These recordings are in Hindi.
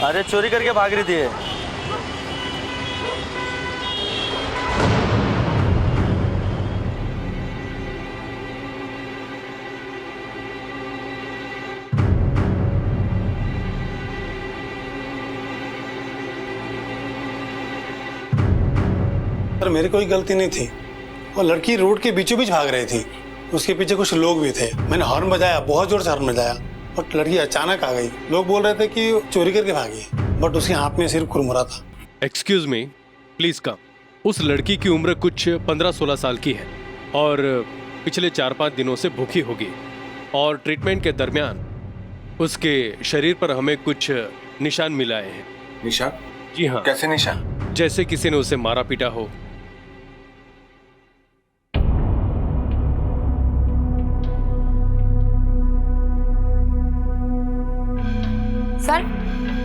अरे चोरी करके भाग रही थी ये। पर मेरी कोई गलती नहीं थी। वो लड़की रोड के बीचों बीच भाग रही थी। उसके पीछे कुछ लोग भी थे। मैंने हॉर्न बजाया, बहुत जोर से हॉर्न बजाया, बट लड़की अचानक आ गई। लोग बोल रहे थे कि वो चोरी करके भागी, बट उसके हाथ में सिर्फ कुरमुरा था। Excuse me, please come. उस लड़की की उम्र कुछ 15-16 साल की है और पिछले 4-5 दिनों से भूखी होगी और ट्रीटमेंट के दरमियान उसके शरीर पर हमें कुछ निशान मिलाए हैं। निशान? जी हाँ। कैसे निशान? जैसे किसी ने उसे मारा पीटा हो। सर,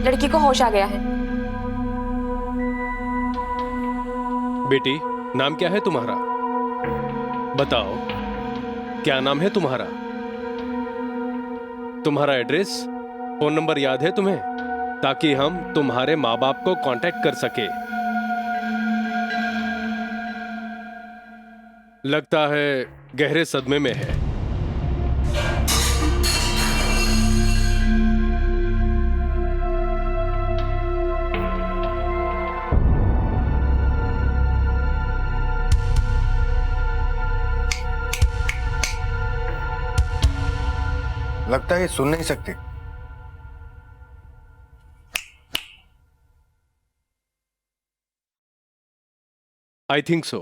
लड़की को होश आ गया है। बेटी, नाम क्या है तुम्हारा? बताओ, क्या नाम है तुम्हारा? तुम्हारा एड्रेस, फोन नंबर याद है तुम्हें, ताकि हम तुम्हारे माँ बाप को कांटेक्ट कर सके। लगता है गहरे सदमे में है। लगता है ये सुन नहीं सकती। I think so.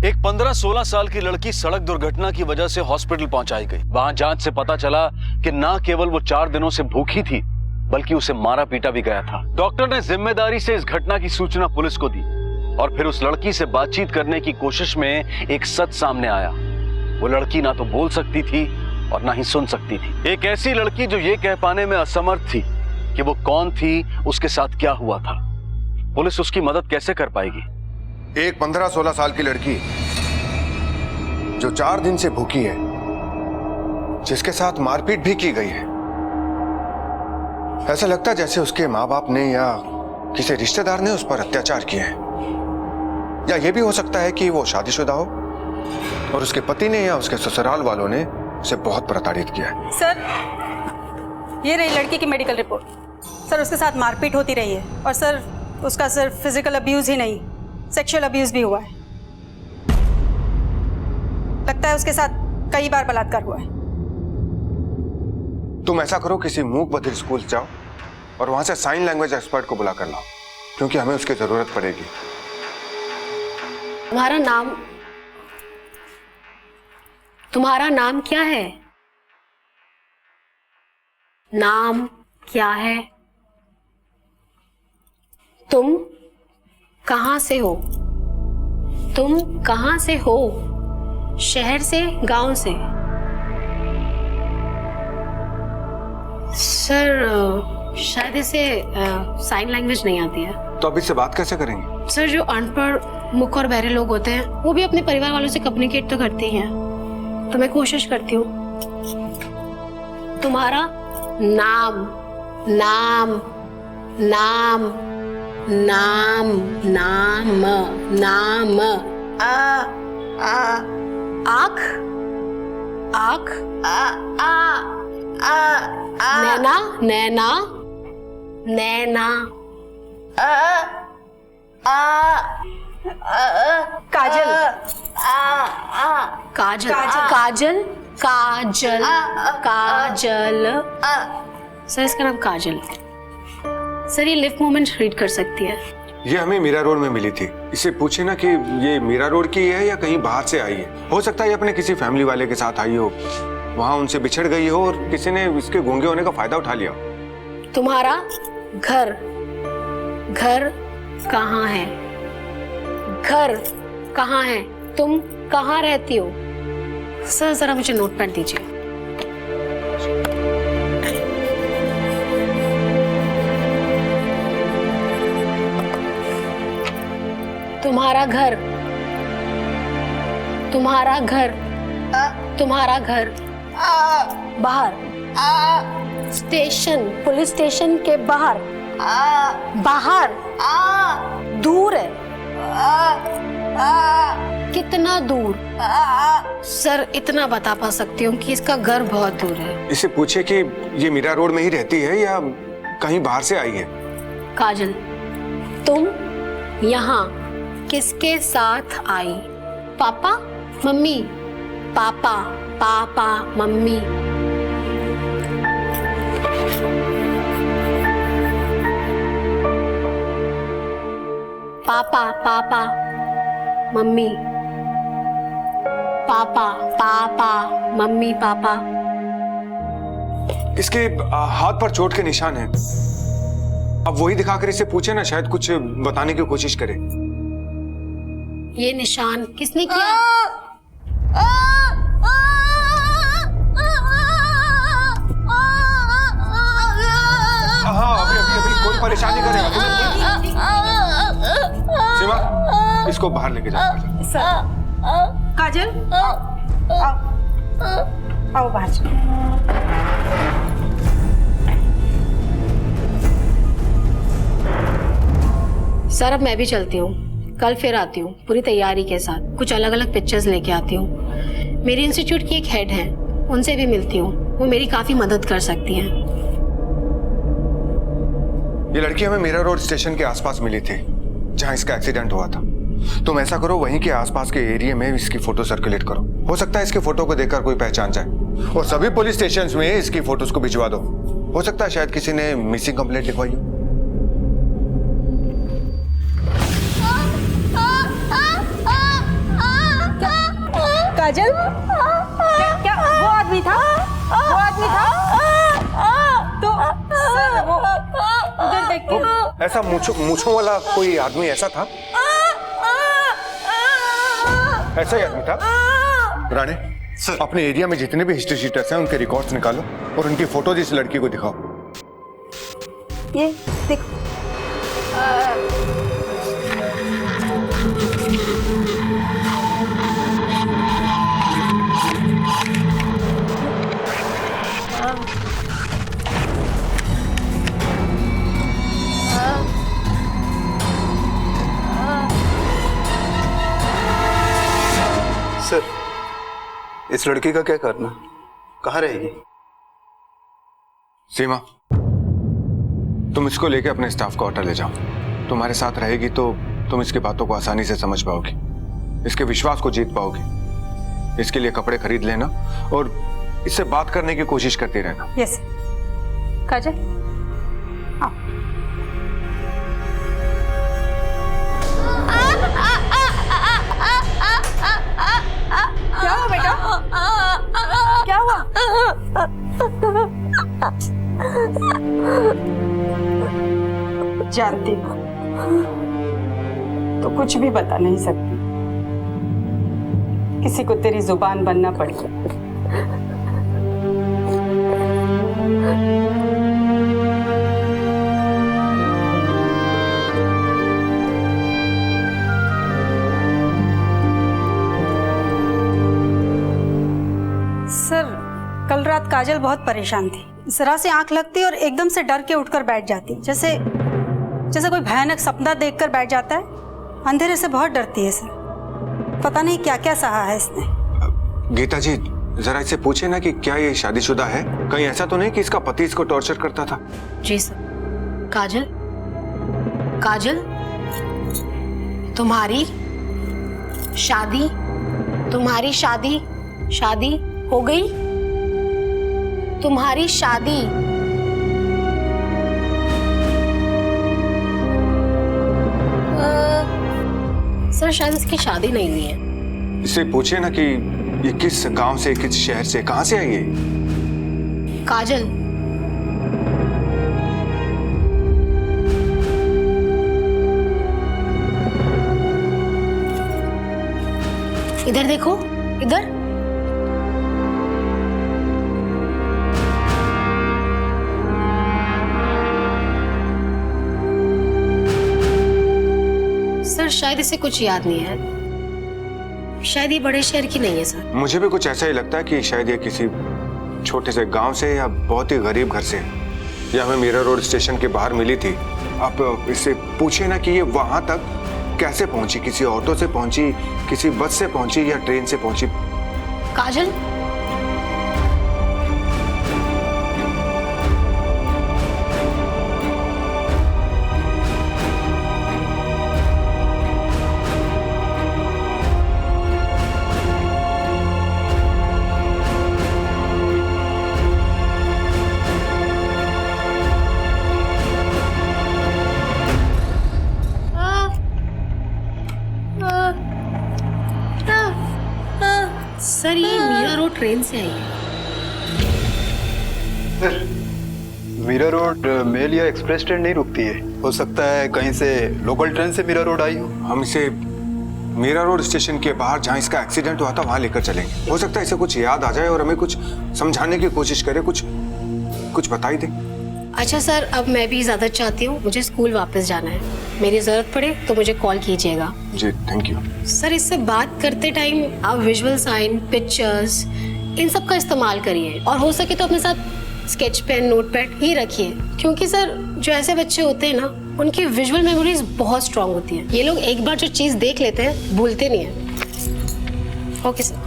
एक 15-16 साल की लड़की सड़क दुर्घटना की वजह से हॉस्पिटल पहुंचाई गई। वहां जांच से पता चला कि न केवल वो 4 दिनों से भूखी थी, बल्कि उसे मारा पीटा भी गया था। डॉक्टर ने जिम्मेदारी से इस घटना की सूचना पुलिस को दी और फिर उस लड़की से बातचीत करने की कोशिश में एक सच सामने आया। वो लड़की ना तो बोल सकती थी और ना ही सुन सकती थी। एक ऐसी लड़की जो ये कह पाने में असमर्थ थी कि वो कौन थी, उसके साथ क्या हुआ था। पुलिस उसकी मदद कैसे कर पाएगी? एक 15-16 साल की लड़की जो 4 दिन से भूखी है, जिसके साथ मारपीट भी की गई है। ऐसा लगता है जैसे उसके माँ बाप ने या किसी रिश्तेदार ने उस पर अत्याचार किए हैं, या यह भी हो सकता है कि वो शादीशुदा हो और उसके पति ने या उसके ससुराल वालों ने उसे बहुत प्रताड़ित किया है। सर, ये रही लड़की की मेडिकल रिपोर्ट। सर, उसके साथ मारपीट होती रही है और सर उसका सिर्फ फिजिकल अब्यूज ही नहीं, सेक्सुअल अब्यूज भी हुआ है। लगता है उसके साथ कई बार बलात्कार हुआ है। तुम ऐसा करो, किसी मूक बधिर स्कूल जाओ और वहां से साइन लैंग्वेज एक्सपर्ट को बुला कर लाओ, क्योंकि हमें उसकी जरूरत पड़ेगी। तुम्हारा नाम क्या है? नाम क्या है? तुम कहां से हो? तुम कहां से हो? शहर से, गांव से? सर, शायद इसे साइन लैंग्वेज नहीं आती है। तो अब इससे बात कैसे करेंगे? सर, जो अनपढ़, मूक और बहरे लोग होते हैं वो भी अपने परिवार वालों से कम्युनिकेट तो करते ही हैं। तो मैं कोशिश करती हूँ। तुम्हारा नाम, नाम, नाम, नाम, नाम, नाम। आँख, आँख, नैना, नैना, नैना। काजल, काजल, काजल, काजल, काजल। सर, इसका नाम काजल। सर, ये लिप मूवमेंट रीड कर सकती है। ये हमें मीरा रोड में मिली थी। इससे पूछे ना कि ये मीरा रोड की है या कहीं बाहर से आई है। हो सकता है ये अपने किसी फैमिली वाले के साथ आई हो, वहां उनसे बिछड़ गई हो और किसी ने इसके गूंगे होने का फायदा उठा लिया। तुम्हारा घर, घर कहाँ है? घर कहाँ है? तुम कहाँ रहती हो? सर, जरा मुझे नोटपैड दीजिए। तुम्हारा घर, तुम्हारा घर, तुम्हारा घर बाहर, पुलिस स्टेशन के बाहर बाहर दूर है। कितना दूर? सर इतना बता पा सकती हूँ कि इसका घर बहुत दूर है। इसे पूछे कि ये मीरा रोड में ही रहती है या कहीं बाहर से आई है। काजल, तुम यहाँ किसके साथ आई? पापा, मम्मी? पापा, पापा, मम्मी। पापा, पापा, मम्मी। पापा, पापा, मम्मी, पापा। इसके हाथ पर चोट के निशान हैं। अब वही दिखाकर इसे पूछे ना, शायद कुछ बताने की कोशिश करे। ये निशान किसने किया? हाँ, अभी कोई परेशानी करे। सीमा, इसको बाहर लेके जाओ। काजल, आओ बाहर चलो। सर अब मैं भी चलती हूँ, कल फिर आती हूँ पूरी तैयारी के साथ। कुछ अलग अलग पिक्चर्स लेके आती हूँ। मेरी इंस्टीट्यूट की एक हेड है, उनसे भी मिलती हूँ, वो मेरी काफी मदद कर सकती हैं। ये लड़की हमें मीरा रोड स्टेशन के आसपास मिली थी, जहां इसका एक्सीडेंट हुआ था। तुम ऐसा करो, वहीं के आसपास के एरिया में इसकी फोटो सर्कुलेट करो। हो सकता है इसके फोटो को देखकर कोई पहचान जाए। और सभी पुलिस स्टेशंस में इसकी फोटोज को भिजवा दो। हो सकता है शायद किसी ने मिसिंग कंप्लेंट लिखवाई हो। काजल, क्या वो आदमी था? वो आदमी था? तो सर, वो उधर देखिए। ऐसा मूंछों वाला कोई आदमी ऐसा था? ऐसा ही आदमी था? राणे सर, अपने एरिया में जितने भी हिस्ट्री शीटर्स हैं उनके रिकॉर्ड्स निकालो और उनकी फोटोज इस लड़की को दिखाओ। ये देखो। सर, इस लड़की का क्या करना? कहाँ रहेगी? सीमा, तुम इसको लेके अपने स्टाफ को होटल ले जाओ। तुम्हारे साथ रहेगी तो तुम इसकी बातों को आसानी से समझ पाओगी, इसके विश्वास को जीत पाओगी। इसके लिए कपड़े खरीद लेना और इससे बात करने की कोशिश करती रहना। यस काजल, आओ। क्या हुआ बेटा? क्या हुआ? जानती हूँ तो कुछ भी बता नहीं सकती। किसी को तेरी जुबान बनना पड़ेगा। सर, कल रात काजल बहुत परेशान थी। जरा से आंख लगती और एकदम से डर के उठकर बैठ जाती, जैसे कोई भयानक सपना देखकर बैठ जाता है। अंधेरे से बहुत डरती है सर। पता नहीं क्या क्या सहा है इसने। गीता जी, जरा इससे पूछे ना कि क्या ये शादीशुदा है? कहीं ऐसा तो नहीं कि इसका पति इसको टॉर्चर करता था? जी सर। काजल, काजल, तुम्हारी शादी हो गई? तुम्हारी शादी? सर शायद इसकी शादी नहीं हुई है। इससे पूछे ना कि ये किस गांव से, किस शहर से, कहां से आई है? काजल, इधर देखो, इधर। सर शायद इसे कुछ याद नहीं है। शायद ये बड़े शहर की नहीं है सर। मुझे भी कुछ ऐसा ही लगता है कि शायद ये किसी छोटे से गांव से या बहुत ही गरीब घर से है। ये हमें मीरा रोड स्टेशन के बाहर मिली थी। आप इससे पूछिए ना कि ये वहां तक कैसे पहुंची, किसी ऑटो से पहुंची, किसी बस से पहुंची या ट्रेन से पहुंची। काजल, सर ये मीरा रोड ट्रेन से आई है। सर, मीरा रोड मेल या एक्सप्रेस ट्रेन नहीं रुकती है। हो सकता है कहीं से लोकल ट्रेन से मीरा रोड आई हो। हम इसे मीरा रोड स्टेशन के बाहर जहां इसका एक्सीडेंट हुआ था वहां लेकर चलेंगे। हो सकता है इसे कुछ याद आ जाए और हमें कुछ समझाने की कोशिश करे, कुछ बता ही दे। अच्छा सर, अब मैं भी इजाजत चाहती हूँ, मुझे स्कूल वापस जाना है। मेरी जरूरत पड़े तो मुझे कॉल कीजिएगा। जी थैंक यू। सर इससे बात करते टाइम आप विजुअल साइन, पिक्चर्स, इन सब का इस्तेमाल करिए और हो सके तो अपने साथ स्केच पेन, नोटपैड ही रखिए, क्योंकि सर जो ऐसे बच्चे होते हैं ना, उनकी विजुअल मेमोरीज बहुत स्ट्रांग होती है। ये लोग एक बार जो चीज़ देख लेते हैं भूलते नहीं है। Okay sir.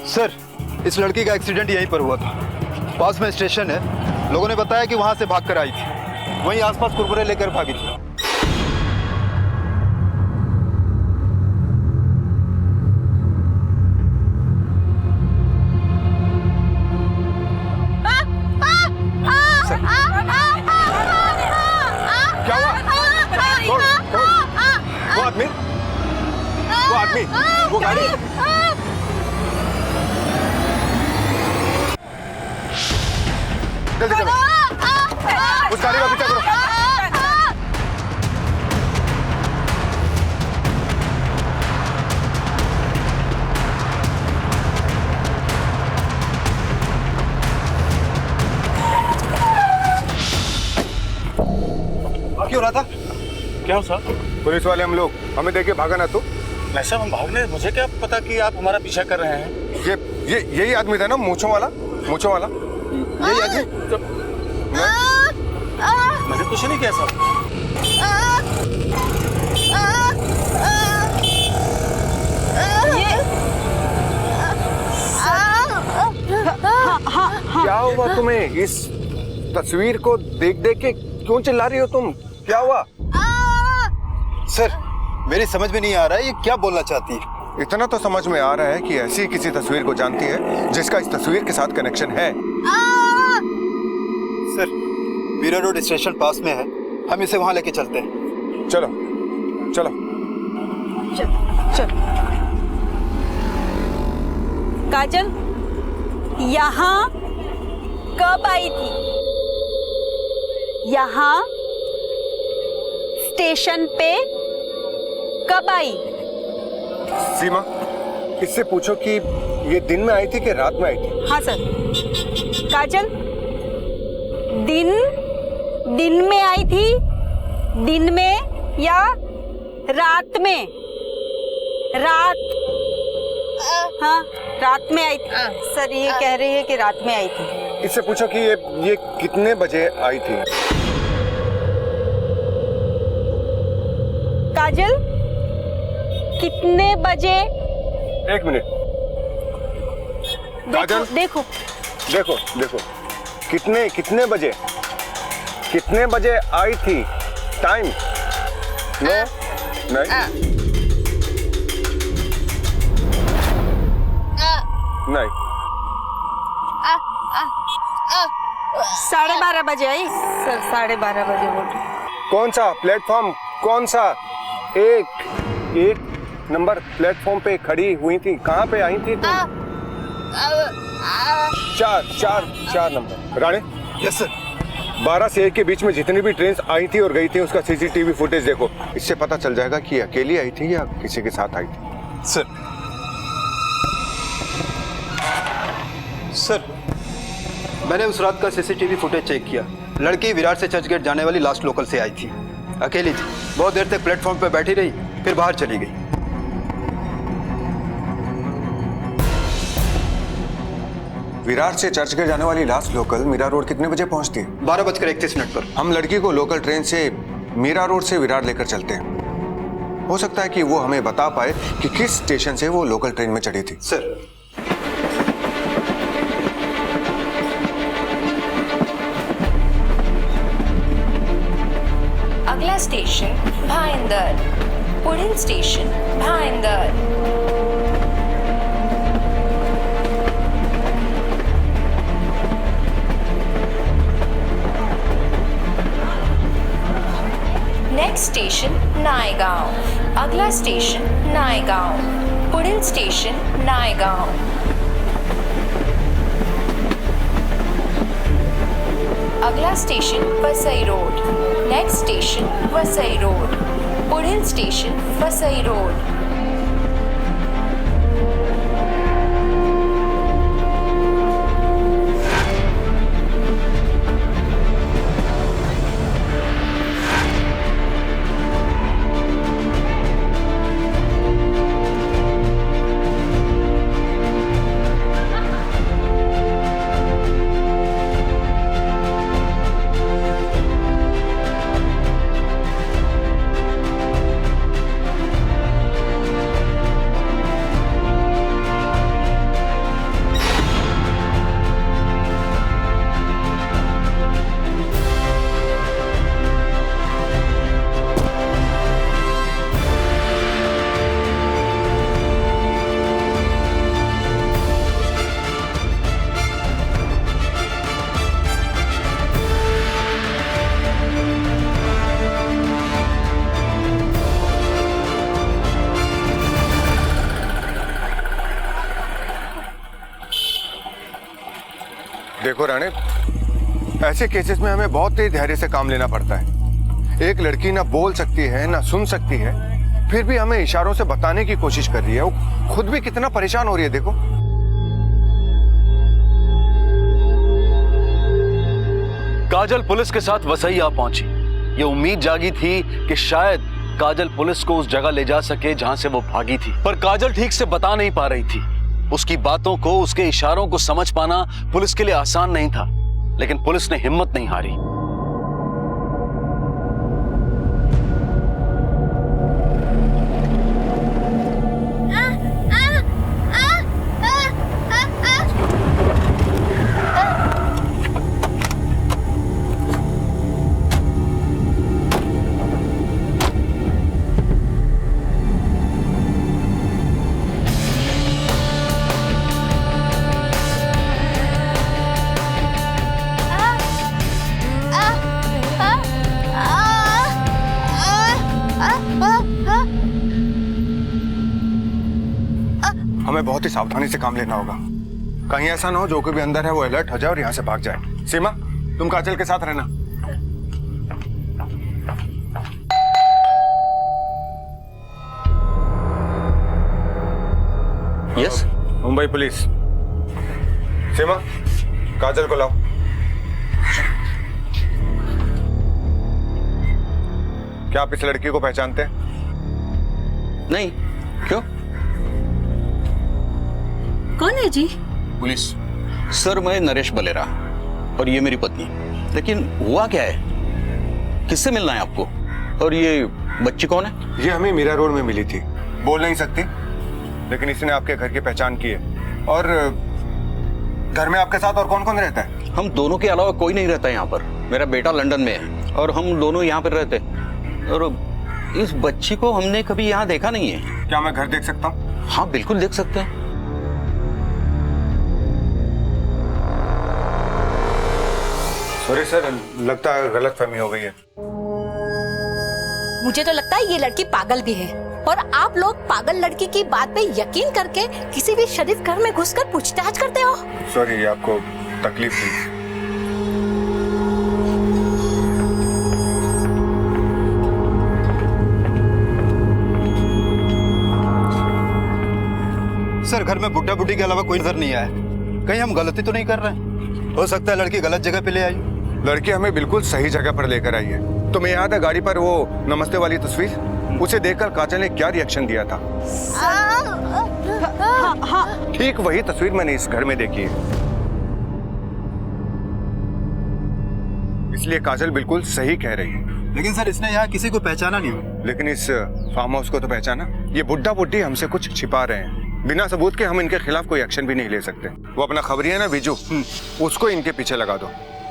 सर, इस लड़की का एक्सीडेंट यहीं पर हुआ था। पास में स्टेशन है। लोगों ने बताया कि वहां से भागकर आई थी। वहीं आसपास कुरकुरे लेकर भागी थी। क्या हुआ? वो आदमी, वो गाड़ी। जल्दी करो, उस गाड़ी का पीछा करो। क्यों रहा था? क्या हो साहब? पुलिस वाले हम लोग, हमें देख के भागा ना तो। नहीं साहब, हम भाग रहे हैं। मुझे क्या पता कि आप हमारा पीछा कर रहे हैं। यही आदमी था ना, मूंछों वाला। यही आदमी। मैंने कुछ नहीं किया साहब। क्या हुआ तुम्हें? इस तस्वीर को देख देख के क्यों चिल्ला रही हो तुम? क्या हुआ? सर, मेरी समझ में नहीं आ रहा है ये क्या बोलना चाहती है। इतना तो समझ में आ रहा है कि ऐसी किसी तस्वीर को जानती है जिसका इस तस्वीर के साथ कनेक्शन है। सर, मीरा रोड स्टेशन पास में है। हम इसे वहां लेके चलते हैं। चलो चलो। चल। काजल यहाँ कब आई थी? यहाँ स्टेशन पे कब आई? सीमा, इससे पूछो कि ये दिन में आई थी कि रात में आई थी? हाँ सर। काजल, दिन में आई थी? दिन में या रात में? रात। हाँ, रात में आई थी। सर ये कह रही है कि रात में आई थी। इससे पूछो कि ये कितने बजे आई थी? काजल, कितने बजे? एक मिनट। काजल, देखो। कितने बजे आई थी? टाइम? नो, नहीं, नहीं। 12:30 बजे आई सर। 12:30 बजे बोल रही। कौन सा प्लेटफॉर्म? कौन सा? एक नंबर प्लेटफॉर्म पे खड़ी हुई थी। कहाँ पे आई थी तुम? 4 नंबर। राणे। Yes sir. 12 से 1 के बीच में जितनी भी ट्रेन आई थी और गई थी उसका सीसीटीवी फुटेज देखो। इससे पता चल जाएगा कि अकेली आई थी या किसी के साथ आई थी। सर, मैंने उस रात का सीसीटीवी फुटेज चेक किया। लड़की विरार से चर्चगेट जाने वाली लास्ट लोकल से आई थी, अकेली थी, बहुत देर तक प्लेटफॉर्म पर बैठी रही, फिर बाहर चली गई। विरार से चर्चगेट जाने वाली लास्ट लोकल मीरा रोड कितने बजे पहुंचती है? 12:31 पर। हम लड़की को लोकल ट्रेन से मीरा रोड से विरार लेकर चलते हैं। हो सकता है कि वो हमें बता पाए कि किस स्टेशन से वो लोकल ट्रेन में चढ़ी थी। सर, अगला स्टेशन भाईंदर, पुढील station Bhayandar. Next station Naigaon, अगला स्टेशन नायगाव, पुढील स्टेशन नायगाव। अगला station Vasai road, next station Vasai road, पुढील स्टेशन वसई रोड। देखो राणे, ऐसे केसेस में हमें बहुत तेज धैर्य से काम लेना पड़ता है। एक लड़की ना बोल सकती है ना सुन सकती है, फिर भी हमें इशारों से बताने की कोशिश कर रही है। वो खुद भी कितना परेशान हो रही है, देखो। काजल पुलिस के साथ वसई आ पहुंची। ये उम्मीद जागी थी कि शायद काजल पुलिस को उस जगह ले जा सके जहां से वो भागी थी, पर काजल ठीक से बता नहीं पा रही थी। उसकी बातों को, उसके इशारों को समझ पाना पुलिस के लिए आसान नहीं था, लेकिन पुलिस ने हिम्मत नहीं हारी। हमें बहुत ही सावधानी से काम लेना होगा। कहीं ऐसा ना हो जो कोई भी अंदर है वो अलर्ट हो जाए और यहाँ से भाग जाए। सीमा, तुम काजल के साथ रहना। Yes, Mumbai police. सीमा, काजल को लाओ। क्या आप इस लड़की को पहचानते हैं? नहीं, क्यों? कौन है जी? पुलिस सर, मैं नरेश बलेरा और ये मेरी पत्नी। लेकिन हुआ क्या है? किससे मिलना है आपको? और ये बच्ची कौन है? ये हमें मीरा रोड में मिली थी। बोल नहीं सकती, लेकिन इसने आपके घर की पहचान की है। और घर में आपके साथ और कौन कौन रहता है? हम दोनों के अलावा कोई नहीं रहता यहाँ पर। मेरा बेटा लंदन में है और हम दोनों यहाँ पर रहते। और इस बच्ची को हमने कभी यहाँ देखा नहीं है। क्या मैं घर देख सकता हूँ? हाँ, बिल्कुल देख सकते हैं। सॉरी सर, लगता है गलतफहमी हो गई है। मुझे तो लगता है ये लड़की पागल भी है, और आप लोग पागल लड़की की बात पे यकीन करके किसी भी शरीफ घर में घुसकर पूछताछ करते हो। सॉरी, आपको तकलीफ दी। सर, घर में बुड्ढा बुड्ढी के अलावा कोई नजर नहीं आया। कहीं हम गलती तो नहीं कर रहे हैं? हो सकता है लड़की गलत जगह पे ले आई। लड़की हमें बिल्कुल सही जगह पर लेकर आई है। तुम्हें याद है गाड़ी पर वो नमस्ते वाली तस्वीर? उसे देखकर काजल ने क्या रिएक्शन दिया था? ठीक वही तस्वीर मैंने इस घर में देखी है। इसलिए काजल बिल्कुल सही कह रही है। लेकिन सर इसने यहाँ किसी को पहचाना नहीं हो। लेकिन इस फार्म हाउस को तो पहचाना। ये बुड्ढा बुड्ढी हमसे कुछ छिपा रहे हैं। बिना सबूत के हम इनके खिलाफ कोई एक्शन भी नहीं ले सकते। वो अपना खबरी है ना बीजू, उसको इनके पीछे लगा दो।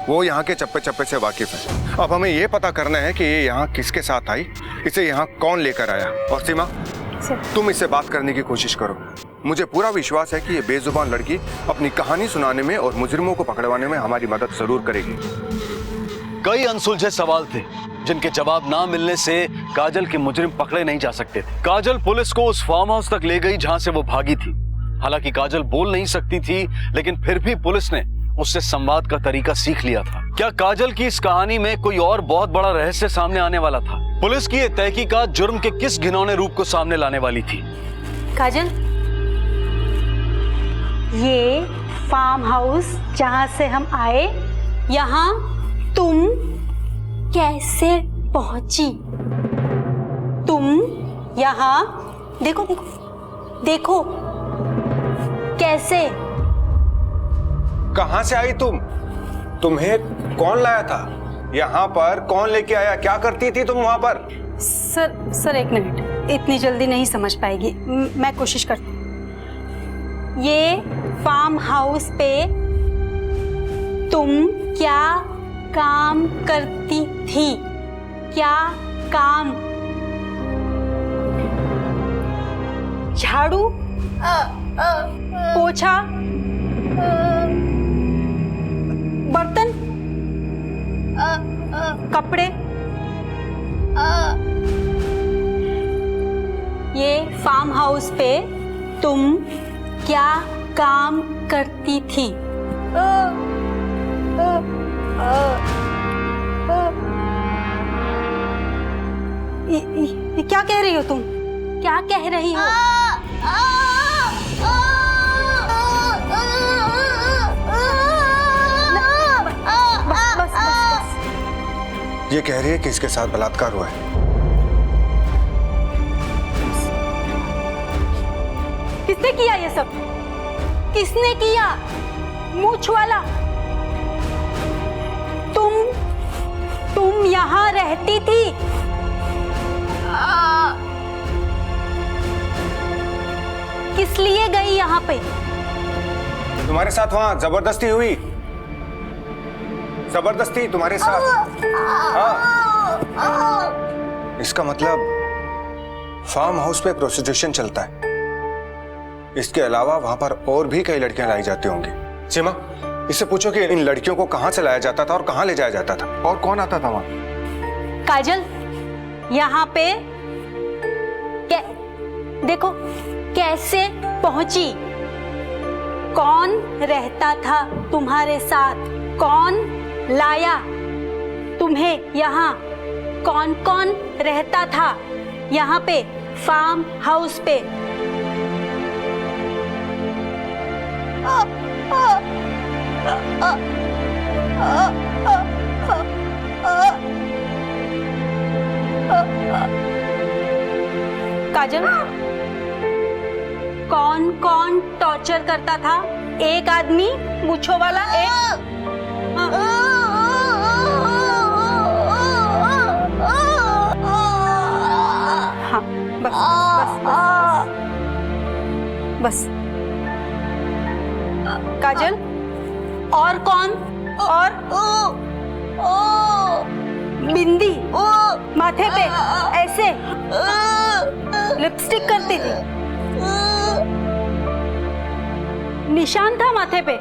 वो यहाँ के चप्पे चप्पे से वाकिफ है। अब हमें ये पता करना है कि ये यहाँ किसके साथ आई, इसे यहाँ कौन लेकर आया। और सीमा, तुम इससे बात करने की कोशिश करो। मुझे पूरा विश्वास है कि ये बेजुबान लड़की अपनी कहानी सुनाने में और मुजरिमों को पकड़वाने में हमारी मदद जरूर करेगी। कई अनसुलझे सवाल थे जिनके जवाब ना मिलने से काजल के मुजरिम पकड़े नहीं जा सकते थे। काजल पुलिस को उस फार्म हाउस तक ले गई जहां से वो भागी थी। हालांकि काजल बोल नहीं सकती थी, लेकिन फिर भी पुलिस ने उससे संवाद का तरीका सीख लिया था। क्या काजल की इस कहानी में कोई और बहुत बड़ा रहस्य सामने आने वाला था? पुलिस की ये तहकीकात जुर्म के किस घिनौने रूप को सामने लाने वाली थी? काजल, ये फार्म हाउस जहां से हम आए, यहाँ तुम कैसे पहुंची? तुम यहाँ देखो देखो देखो कैसे? कहां से आई तुम? तुम्हें कौन लाया था यहाँ पर? कौन लेके आया? क्या करती थी तुम वहां पर? सर एक मिनट, इतनी जल्दी नहीं समझ पाएगी, मैं कोशिश करती हूँ। ये फार्म हाउस पे तुम क्या काम करती थी? क्या काम? झाड़ू, पोछा, बर्तन, कपड़े? ये फार्म हाउस पे तुम क्या काम करती थी? ये क्या कह रही हो तुम? क्या कह रही हो? बस। ये कह रही है कि इसके साथ बलात्कार हुआ है। किसने किया ये सब? किसने किया? मूंछ वाला? तुम यहाँ रहती थी? किस लिए गई यहाँ पे? तुम्हारे साथ वहां जबरदस्ती हुई? जबरदस्ती तुम्हारे साथ? हाँ। इसका मतलब फार्म हाउस पे प्रोस्टिट्यूशन चलता है। इसके अलावा वहां पर और भी कई लड़कियां लाई जाती होंगी। सीमा, इससे पूछो कि इन लड़कियों को कहां से लाया जाता था और कहां ले जाया जाता था और कौन आता था वहां? काजल, यहाँ पे देखो कैसे पहुंची? कौन रहता था तुम्हारे साथ? कौन लाया तुम्हें यहाँ? कौन कौन रहता था यहाँ पे फार्म हाउस पे? काजल, कौन कौन टॉर्चर करता था? एक आदमी मूंछों वाला, एक हाँ, बस। काजल, और कौन? और बिंदी माथे पे ऐसे लिपस्टिक करती थी, निशान था माथे पे।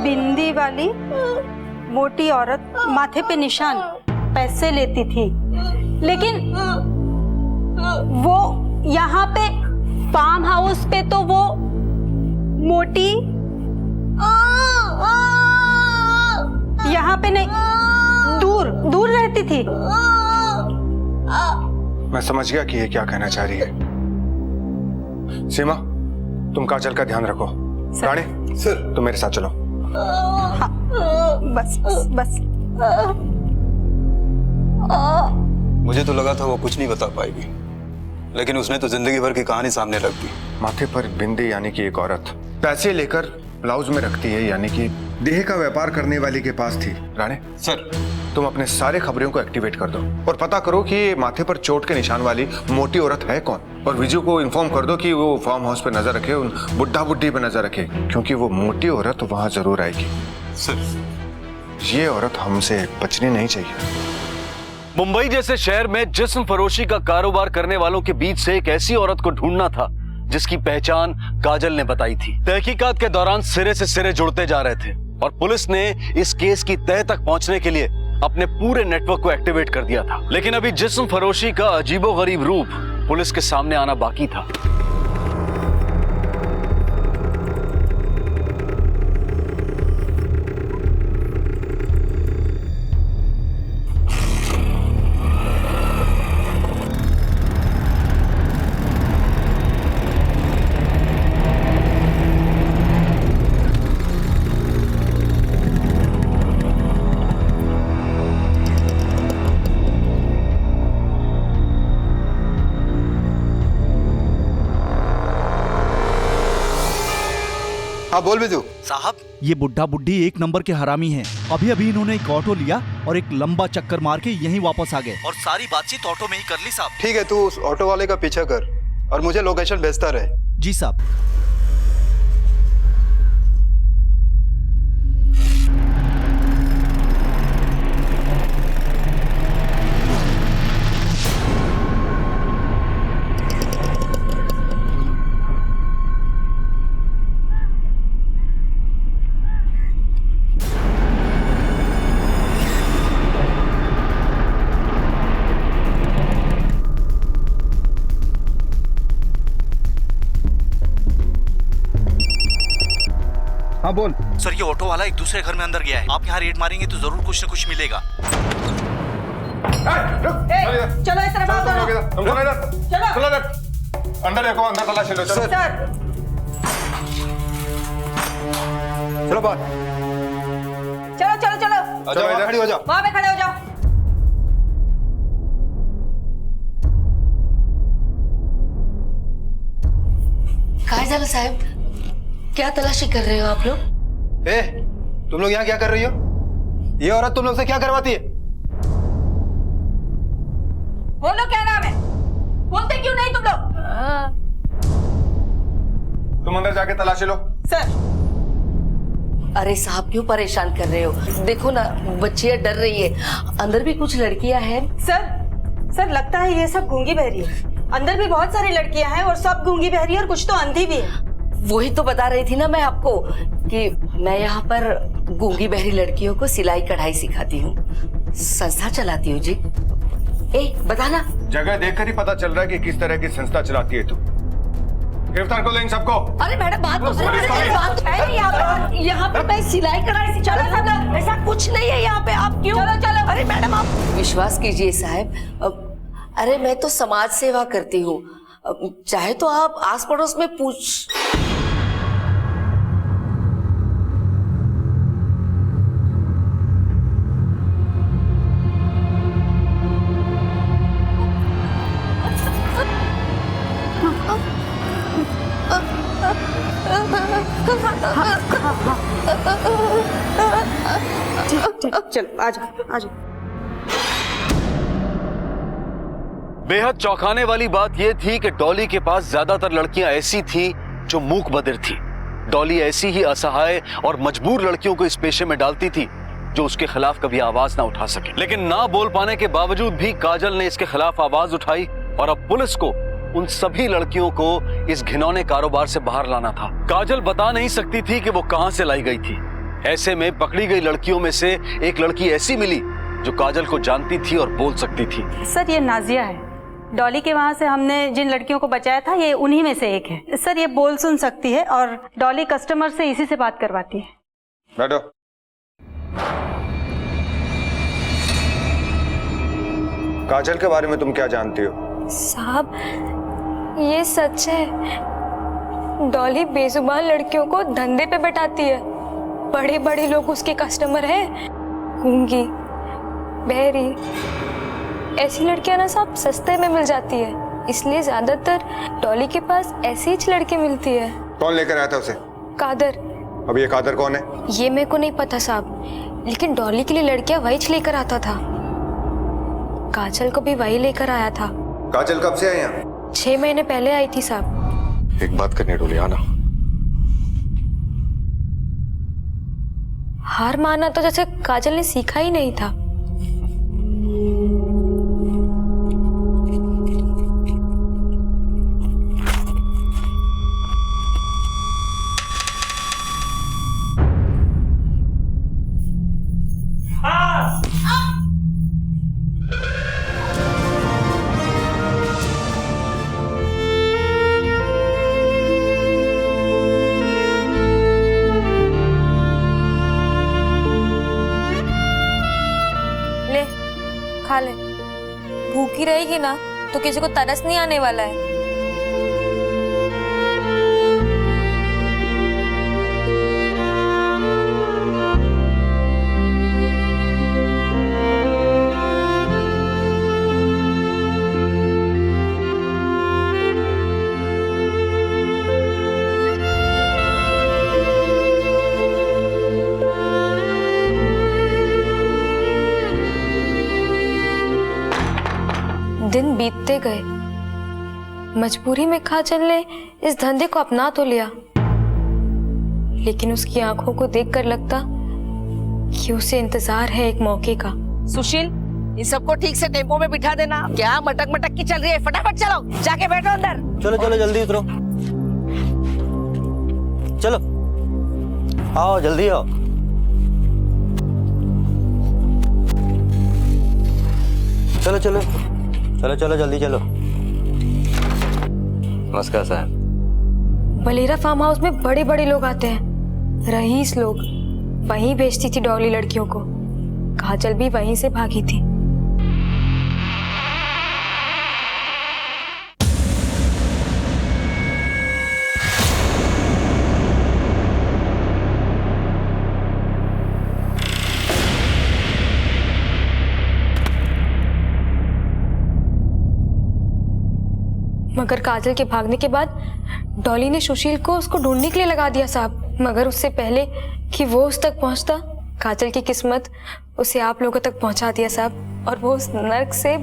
बिंदी वाली मोटी औरत, माथे पे निशान, पैसे लेती थी। लेकिन वो यहाँ पे फार्म हाउस पे तो वो मोटी यहाँ पे नहीं, दूर दूर रहती थी। मैं समझ गया कि ये क्या कहना चाह रही है। सीमा, तुम काजल का ध्यान रखो। रानी सर, तुम मेरे साथ चलो। हाँ, बस बस बस। मुझे तो लगा था वो कुछ नहीं बता पाएगी, लेकिन उसने तो जिंदगी भर की कहानी सामने रख दी। माथे पर बिंदी यानी कि एक औरत पैसे लेकर ब्लाउज में रखती है, यानी कि देह का व्यापार करने वाली के पास थी। राणे सर, तुम अपने सारे खबरों को एक्टिवेट कर दो और पता करो कि ये माथे पर चोट के निशान वाली मोटी औरत है कौन, और विजू को इन्फॉर्म कर दो कि वो फार्म हाउस पे नजर रखे, उन बुड्ढा बुड्ढी पे नजर रखे, क्योंकि वो मोटी औरत वहां जरूर आएगी। सर, ये औरत हमसे बचनी नहीं चाहिए। मुंबई जैसे शहर में जिस्म फरोशी का कारोबार करने वालों के बीच से एक ऐसी औरत को ढूंढना था जिसकी पहचान काजल ने बताई थी। तहकीकात के दौरान सिरे से सिरे जुड़ते जा रहे थे और पुलिस ने इस केस की तह तक पहुंचने के लिए अपने पूरे नेटवर्क को एक्टिवेट कर दिया था। लेकिन अभी जिस्म फरोशी का अजीबोगरीब रूप पुलिस के सामने आना बाकी था। हाँ बोल बिजू। साहब, ये बुड्ढा बुड्ढी एक नंबर के हरामी हैं। अभी अभी इन्होंने एक ऑटो लिया और एक लंबा चक्कर मार के यहीं वापस आ गए और सारी बातचीत ऑटो में ही कर ली साहब। ठीक है, तू उस ऑटो वाले का पीछा कर और मुझे लोकेशन भेजता रहे। जी साहब। हाँ बोल। सर, ये ऑटो वाला एक दूसरे घर में अंदर गया है। आप यहाँ रेड मारेंगे तो जरूर कुछ न कुछ मिलेगा। चलो इस तरफ आओ दोनों। चलो अंदर देखो, अंदर तलाशी लो। चलो चलो बात। चलो चलो चलो, चलो वहाँ खड़ी हो जाओ। वहां पे खड़े हो जाओ। काजल साहब, क्या तलाशी कर रहे हो आप लोग? ए, तुम लोग यहाँ क्या कर रही हो? ये औरत तुम लोग से क्या करवाती है? बोलो क्या नाम है? बोलते क्यों नहीं तुम लोग? तुम अंदर जाके तलाशी लो। सर। अरे साहब, क्यों परेशान कर रहे हो? देखो ना, बच्चियां डर रही है। अंदर भी कुछ लड़कियां हैं। सर लगता है ये सब गूंगी बहरी है। अंदर भी बहुत सारी लड़कियां हैं और सब गूंगी बहरी है और कुछ तो अंधी भी है। वही तो बता रही थी ना मैं आपको कि मैं यहाँ पर गूंगी बहरी लड़कियों को सिलाई कढ़ाई सिखाती हूँ, संस्था चलाती हूँ जी। बताना। जगह देखकर ही पता चल रहा है कि किस तरह की संस्था चलाती है तू। गिरफ्तार कर लो इन सबको। अरे मैडम, बात तो यहाँ पे मैं सिलाई कढ़ाई सिखाना, ऐसा कुछ नहीं है यहाँ पे। आप क्यों? चलो। अरे मैडम, आप विश्वास कीजिए साहब, अरे मैं तो समाज सेवा करती हूँ। चाहे तो आप आस पड़ोस में पूछ। ठीक, चलो आ जाओ। बेहद चौंकाने वाली बात यह थी कि डॉली के पास ज्यादातर लड़कियां ऐसी थी जो मूक बधिर थी। डॉली ऐसी ही असहाय और मजबूर लड़कियों को इस पेशे में डालती थी जो उसके खिलाफ कभी आवाज ना उठा सके। लेकिन ना बोल पाने के बावजूद भी काजल ने इसके खिलाफ आवाज उठाई और अब पुलिस को उन सभी लड़कियों को इस घिनौने कारोबार से बाहर लाना था। काजल बता नहीं सकती थी कि वो कहां से लाई गई थी। ऐसे में पकड़ी गई लड़कियों में से एक लड़की ऐसी मिली जो काजल को जानती थी और बोल सकती थी। सर, ये नाजिया है। डॉली के वहाँ से हमने जिन लड़कियों को बचाया था, ये उन्हीं में से एक है। सर, ये बोल सुन सकती है और डॉली कस्टमर से इसी से बात करवाती है। बैठो। काजल के बारे में तुम क्या जानती हो? साहब, ये सच है। डॉली बेजुबान लड़कियों को धंधे पे बैठाती है। बड़े बड़े लोग उसके कस्टमर हैं, गूंगी, बहरी, ऐसी लड़कियां ना साहब सस्ते में मिल जाती है, इसलिए ज्यादातर डॉली के पास ऐसी ही लड़की मिलती है। कौन लेकर आया था उसे? कादर। अब ये कादर कौन है? ये मेरे को नहीं पता साहब, लेकिन डॉली के लिए लड़कियां वही लेकर आता था। काजल को भी वही लेकर आया था। काजल कब से आई यहाँ? 6 महीने पहले आई थी साहब। एक बात करने डोली, आना। हार माना तो जैसे काजल ने सीखा ही नहीं था। खा ले, भूखी रहेगी ना तो किसी को तरस नहीं आने वाला है। दिन बीतते गए, मजबूरी में काजल ने इस धंधे को अपना तो लिया, लेकिन उसकी आंखों को देखकर लगता कि उसे इंतजार है एक मौके का। सुशील, इन सबको ठीक से टेम्पो में बिठा देना। क्या मटक मटक की चल रही है? फटाफट चलो, जाके बैठो अंदर। चलो चलो जल्दी उतरो, चलो आओ जल्दी आओ। चलो चलो चलो चलो जल्दी चलो। नमस्कार साहब। बलेरा फार्म हाउस में बड़े बड़े लोग आते हैं, रईस लोग। वहीं भेजती थी डॉली लड़कियों को। काजल भी वहीं से भागी थी। मगर काजल के भागने के बाद डॉली ने सुशील को उसको ढूंढने के लिए लगा दिया साहब। मगर उससे पहले कि वो उस तक पहुंचता, काजल की किस्मत उसे आप लोगों तक पहुंचा दिया साहब, और वो उस नर्क से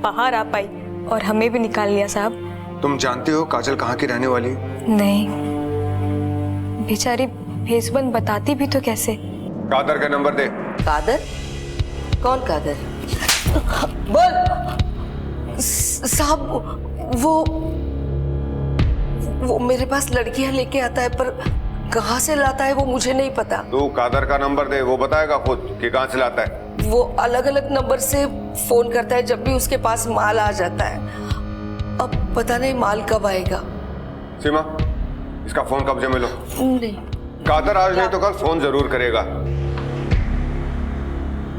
बाहर आ पाई और हमें भी निकाल लिया साहब। तुम जानते हो काजल कहाँ की रहने वाली? नहीं, बेचारी भेसबंद बताती भी तो कैसे। कादर का नंबर दे। कादर? कौन कादर? बोल साहब। वो मेरे पास लड़कियां लेके आता है, पर कहाँ से लाता है वो मुझे नहीं पता। तू कादर का नंबर दे, वो बताएगा खुद कि कहाँ से लाता है। वो अलग अलग नंबर से फोन करता है जब भी उसके पास माल आ जाता है। अब पता नहीं माल कब आएगा। सीमा, इसका फोन कब्जे में लो। नहीं, कादर आज नहीं तो कल फोन जरूर करेगा।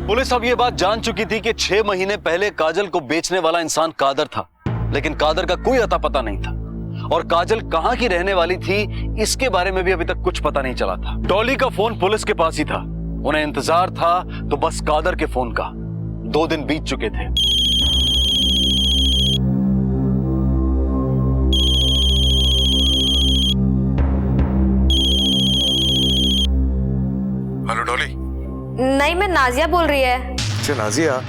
पुलिस अब ये बात जान चुकी थी कि 6 महीने पहले काजल को बेचने वाला इंसान कादर था, लेकिन कादर का कोई अता पता नहीं था, और काजल कहां की रहने वाली थी इसके बारे में भी अभी तक कुछ पता नहीं चला था। डॉली का फोन पुलिस के पास ही था, उन्हें इंतजार था तो बस कादर के फोन का। 2 दिन बीत चुके थे। हेलो डॉली। नहीं, मैं नाजिया बोल रही है। अच्छा नाजिया,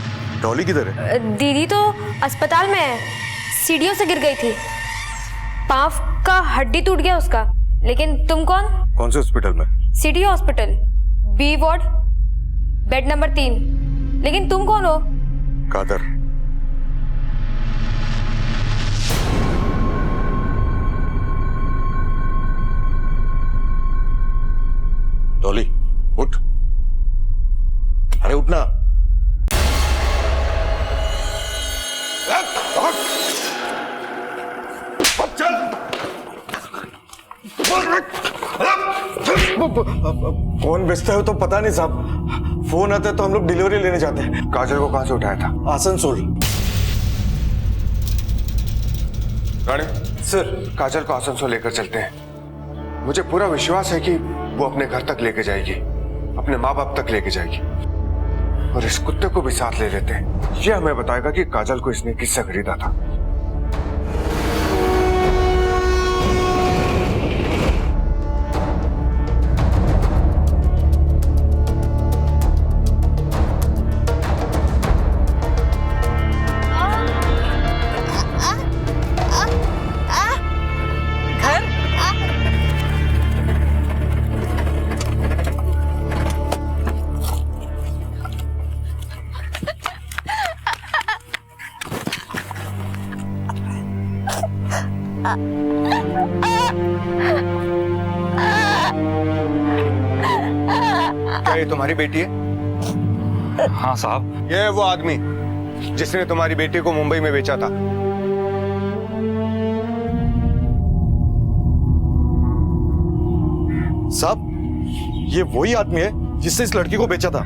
डॉली किधर है? दीदी तो अस्पताल में है, सीढ़ियों से गिर गई थी, पांव का हड्डी टूट गया उसका। लेकिन तुम कौन? कौन से हॉस्पिटल में? City hospital, B ward, bed number 3। लेकिन तुम कौन हो? कादर। डॉली उठ, अरे उठना। कौन बेचता है तो पता नहीं साहब, फोन आता है तो हम लोग डिलीवरी लेने जाते हैं। काजल को कहां से उठाया था? आसनसोल। रानी सर, काजल को आसनसोल लेकर चलते हैं। मुझे पूरा विश्वास है कि वो अपने घर तक लेके जाएगी, अपने माँ बाप तक लेके जाएगी, और इस कुत्ते को भी साथ ले लेते हैं। ये हमें बताएगा कि काजल को इसने किससे खरीदा था। क्या ये तुम्हारी बेटी है? हाँ साहब। ये है वो आदमी जिसने तुम्हारी बेटी को मुंबई में बेचा था। साहब, ये वही आदमी है जिसने इस लड़की को बेचा था।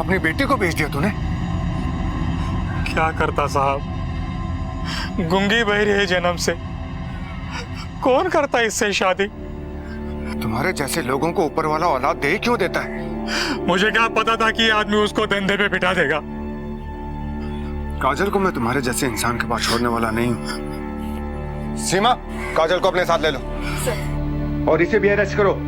अपनी बेटी को बेच दिया तूने? क्या करता साहब, गुंगी बहरी है जन्म से, कौन करता इससे शादी? तुम्हारे जैसे लोगों को ऊपर वाला औलाद दे क्यों देता है? मुझे क्या पता था कि ये आदमी उसको धंधे पे बिठा देगा। काजल को मैं तुम्हारे जैसे इंसान के पास छोड़ने वाला नहीं हूं। सीमा, काजल को अपने साथ ले लो और इसे भी अरेस्ट करो।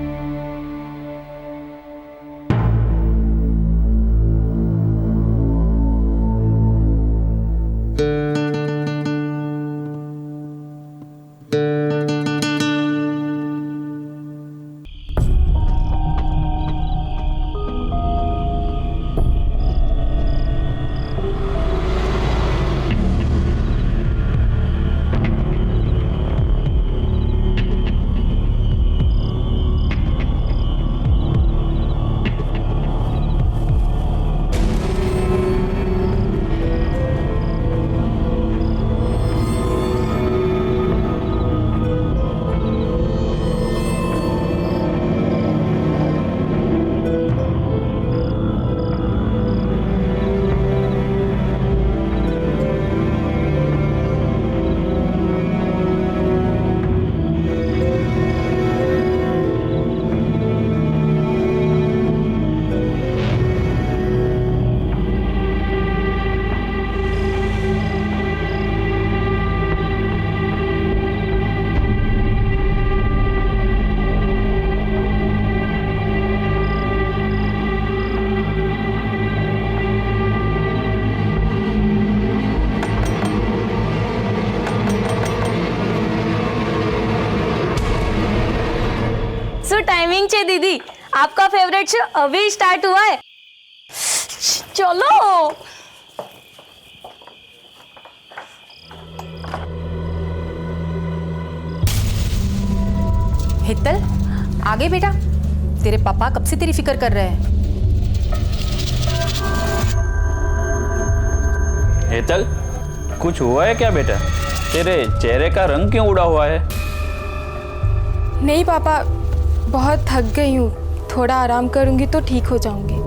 टाइमिंग छे दीदी, आपका फेवरेट शो अभी स्टार्ट हुआ है, चलो। हितल, आगे बेटा, तेरे पापा कब से तेरी फिक्र कर रहे हैं। हेतल, कुछ हुआ है क्या बेटा? तेरे चेहरे का रंग क्यों उड़ा हुआ है? नहीं पापा, बहुत थक गई हूँ, थोड़ा आराम करूँगी तो ठीक हो जाऊँगी।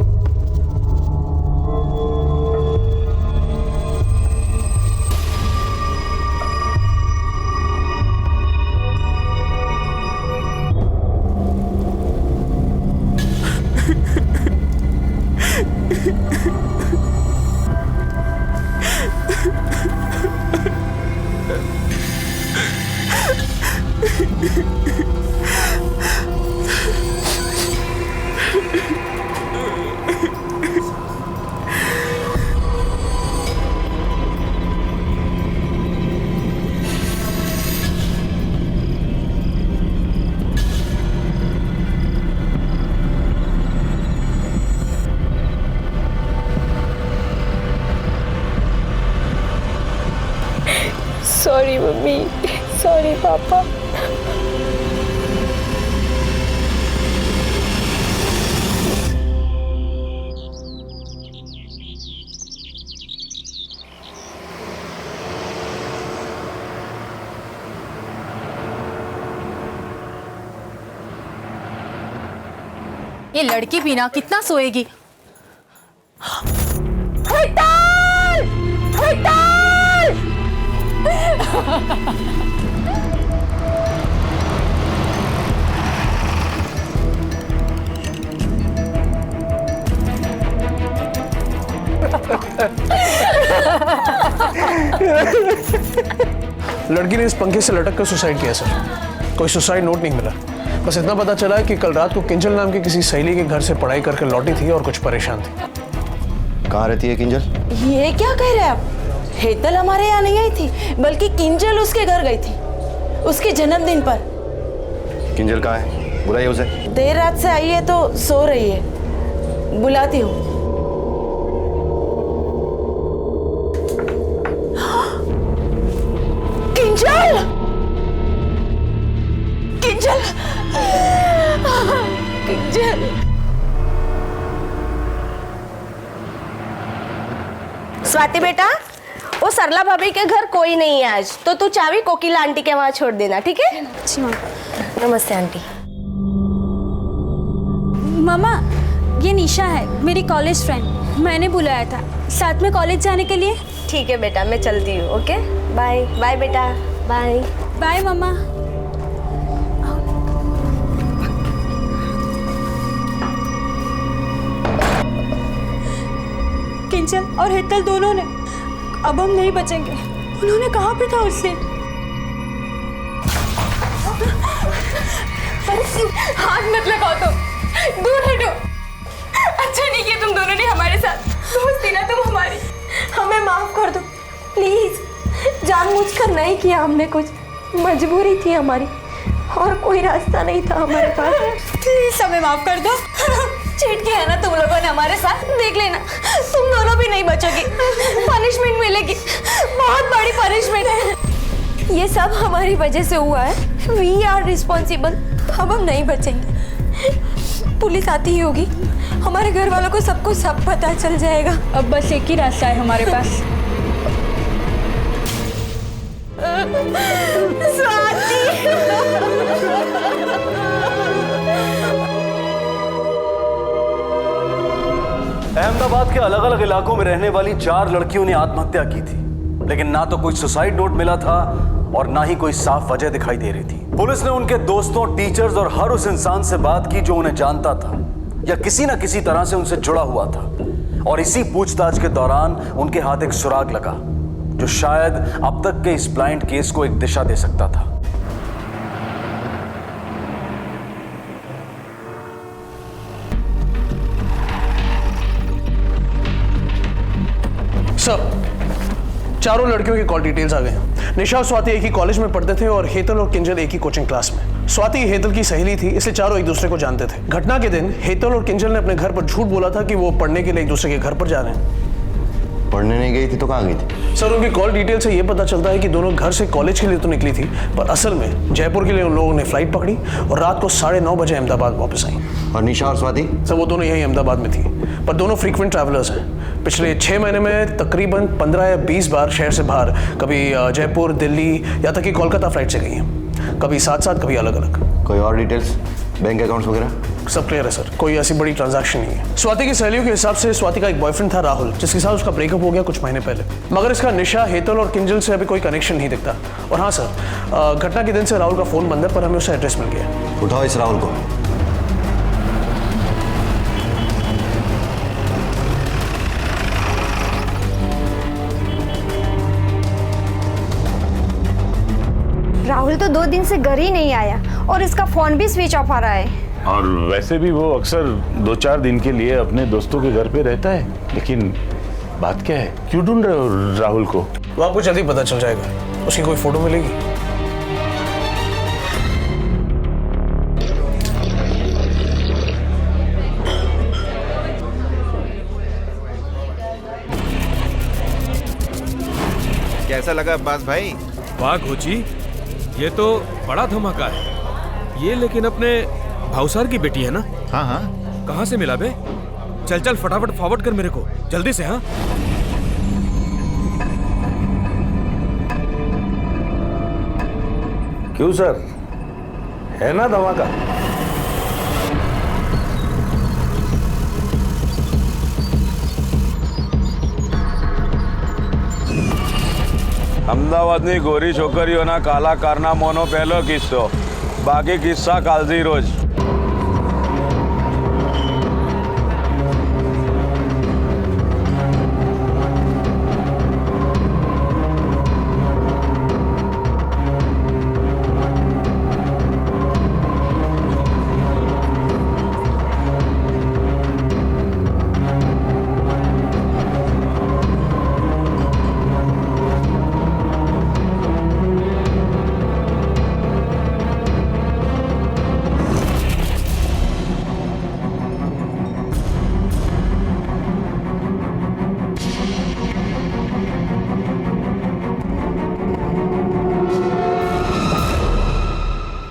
सॉरी मम्मी, सॉरी पापा। ये लड़की भी ना कितना सोएगी। हितल! हितल! लड़की ने इस पंखे से लटक कर सुसाइड किया सर। कोई सुसाइड नोट नहीं मिला, बस इतना पता चला है कि कल रात को किंजल नाम की किसी सहेली के घर से पढ़ाई करके लौटी थी और कुछ परेशान थी। कहाँ रहती है किंजल? ये क्या कह रहे हैं आप? हेतल हमारे यहाँ नहीं आई थी, बल्कि किंजल उसके घर गई थी उसके जन्मदिन पर। किंजल कहाँ है? बुलाइए उसे। देर रात से आई है तो सो रही है, बुलाती हूँ। किंजल! किंजल! किंजल! स्वाति बेटा, वो सरला भाभी के घर कोई नहीं है आज, तो तू चाबी कोकिला आंटी के वहाँ छोड़ देना, ठीक है? जी माँ। नमस्ते आंटी। मामा, ये निशा है, मेरी कॉलेज फ्रेंड। मैंने बुलाया था साथ में कॉलेज जाने के लिए। ठीक है बेटा, मैं चलती हूँ। ओके, बाय बाय बेटा, बाय बाय मामा। किंजल और हेतल दोनों ने, अब हम नहीं बचेंगे। उन्होंने कहा भी था उससे। हाथ मत लगाओ, तो दूर हटो। अच्छा नहीं किया तुम दोनों ने हमारे साथ। दोस्ती ना तुम हमारी। हमें माफ कर दो प्लीज। जानबूझकर नहीं किया हमने कुछ, मजबूरी थी हमारी और कोई रास्ता नहीं था हमारे पास। प्लीज हमें माफ कर दो। चीट किया है ना तुम लोगों ने हमारे साथ, देख लेना तुम दोनों भी नहीं बचोगी। पनिशमेंट मिलेगी, बहुत बड़ी पनिशमेंट है। ये सब हमारी वजह से हुआ है। We are responsible. अब हम नहीं बचेंगे। पुलिस आती ही होगी, हमारे घर वालों को सबको सब पता चल जाएगा। अब बस एक ही रास्ता है हमारे पास। अहमदाबाद के अलग अलग इलाकों में रहने वाली 4 लड़कियों ने आत्महत्या की थी, लेकिन ना तो कोई सुसाइड नोट मिला था और ना ही कोई साफ वजह दिखाई दे रही थी। पुलिस ने उनके दोस्तों, टीचर्स और हर उस इंसान से बात की जो उन्हें जानता था या किसी न किसी तरह से उनसे जुड़ा हुआ था, और इसी पूछताछ के दौरान उनके हाथ एक सुराग लगा जो शायद अब तक के इस ब्लाइंड केस को एक दिशा दे सकता था। सब चारों लड़कियों की कॉल डिटेल्स आ गए। निशा और स्वाति एक ही कॉलेज में पढ़ते थे और हेतल और किंजल एक ही कोचिंग क्लास में। स्वाति हेतल की सहेली थी, इसलिए चारों एक दूसरे को जानते थे। घटना के दिन हेतल और किंजल ने अपने घर पर झूठ बोला था कि वो पढ़ने के लिए एक दूसरे के घर पर जा रहे हैं। पढ़ने नहीं गई थी तो कहाँ गई थी? सर, उनकी कॉल डिटेल से ये पता चलता है कि दोनों घर से कॉलेज के लिए तो निकली थी, पर असल में जयपुर के लिए उन लोगों ने फ्लाइट पकड़ी और रात को 9:30 बजे अहमदाबाद वापस आई। और निशा और स्वाति? सर, वो दोनों यही अहमदाबाद में थी, पर दोनों फ्रीक्वेंट ट्रैवलर्स हैं। पिछले 6 महीने में तकरीबन 15 या 20 बार शहर से बाहर, कभी जयपुर, दिल्ली, या तक कि कोलकाता फ्लाइट से गई हैं। कभी साथ साथ, कभी अलग अलग। कोई और डिटेल्स, बैंक अकाउंट्स वगैरह? सब क्लियर है सर, कोई ऐसी बड़ी ट्रांजैक्शन नहीं है। स्वाति की सहेलियों के हिसाब से स्वाति का एक बॉयफ्रेंड था राहुल, जिसके साथ उसका ब्रेकअप हो गया कुछ महीने पहले, मगर इसका निशा, हेतल और किंजल से अभी कोई कनेक्शन नहीं दिखता। और हाँ सर, घटना के दिन से राहुल का फोन बंद है, पर हमें उसका एड्रेस मिल गया। उठाओ इस राहुल को। राहुल तो 2 दिन से घर ही नहीं आया और इसका फोन भी स्विच ऑफ आ रहा है। और वैसे भी वो अक्सर 2-4 दिन के लिए अपने दोस्तों के घर पे रहता है। लेकिन बात क्या है, क्यों ढूंढ रहे हो राहुल को? वो आपको जल्दी पता चल जाएगा। उसकी कोई फोटो मिलेगी? कैसा लगा अब्बास भाई? वाह घोची, ये तो बड़ा धमाका है ये। लेकिन अपने भावसार की बेटी है ना? हाँ हाँ। कहाँ से मिला बे? चल चल फटाफट फॉरवर्ड कर मेरे को जल्दी से। हाँ, क्यों सर, है ना धमाका? અમદાવાદની ગોરી છોકરીઓના કાલા કારનામાનો પહેલો કિસ્સો, બાકી કિસ્સા કાલથી રોજ.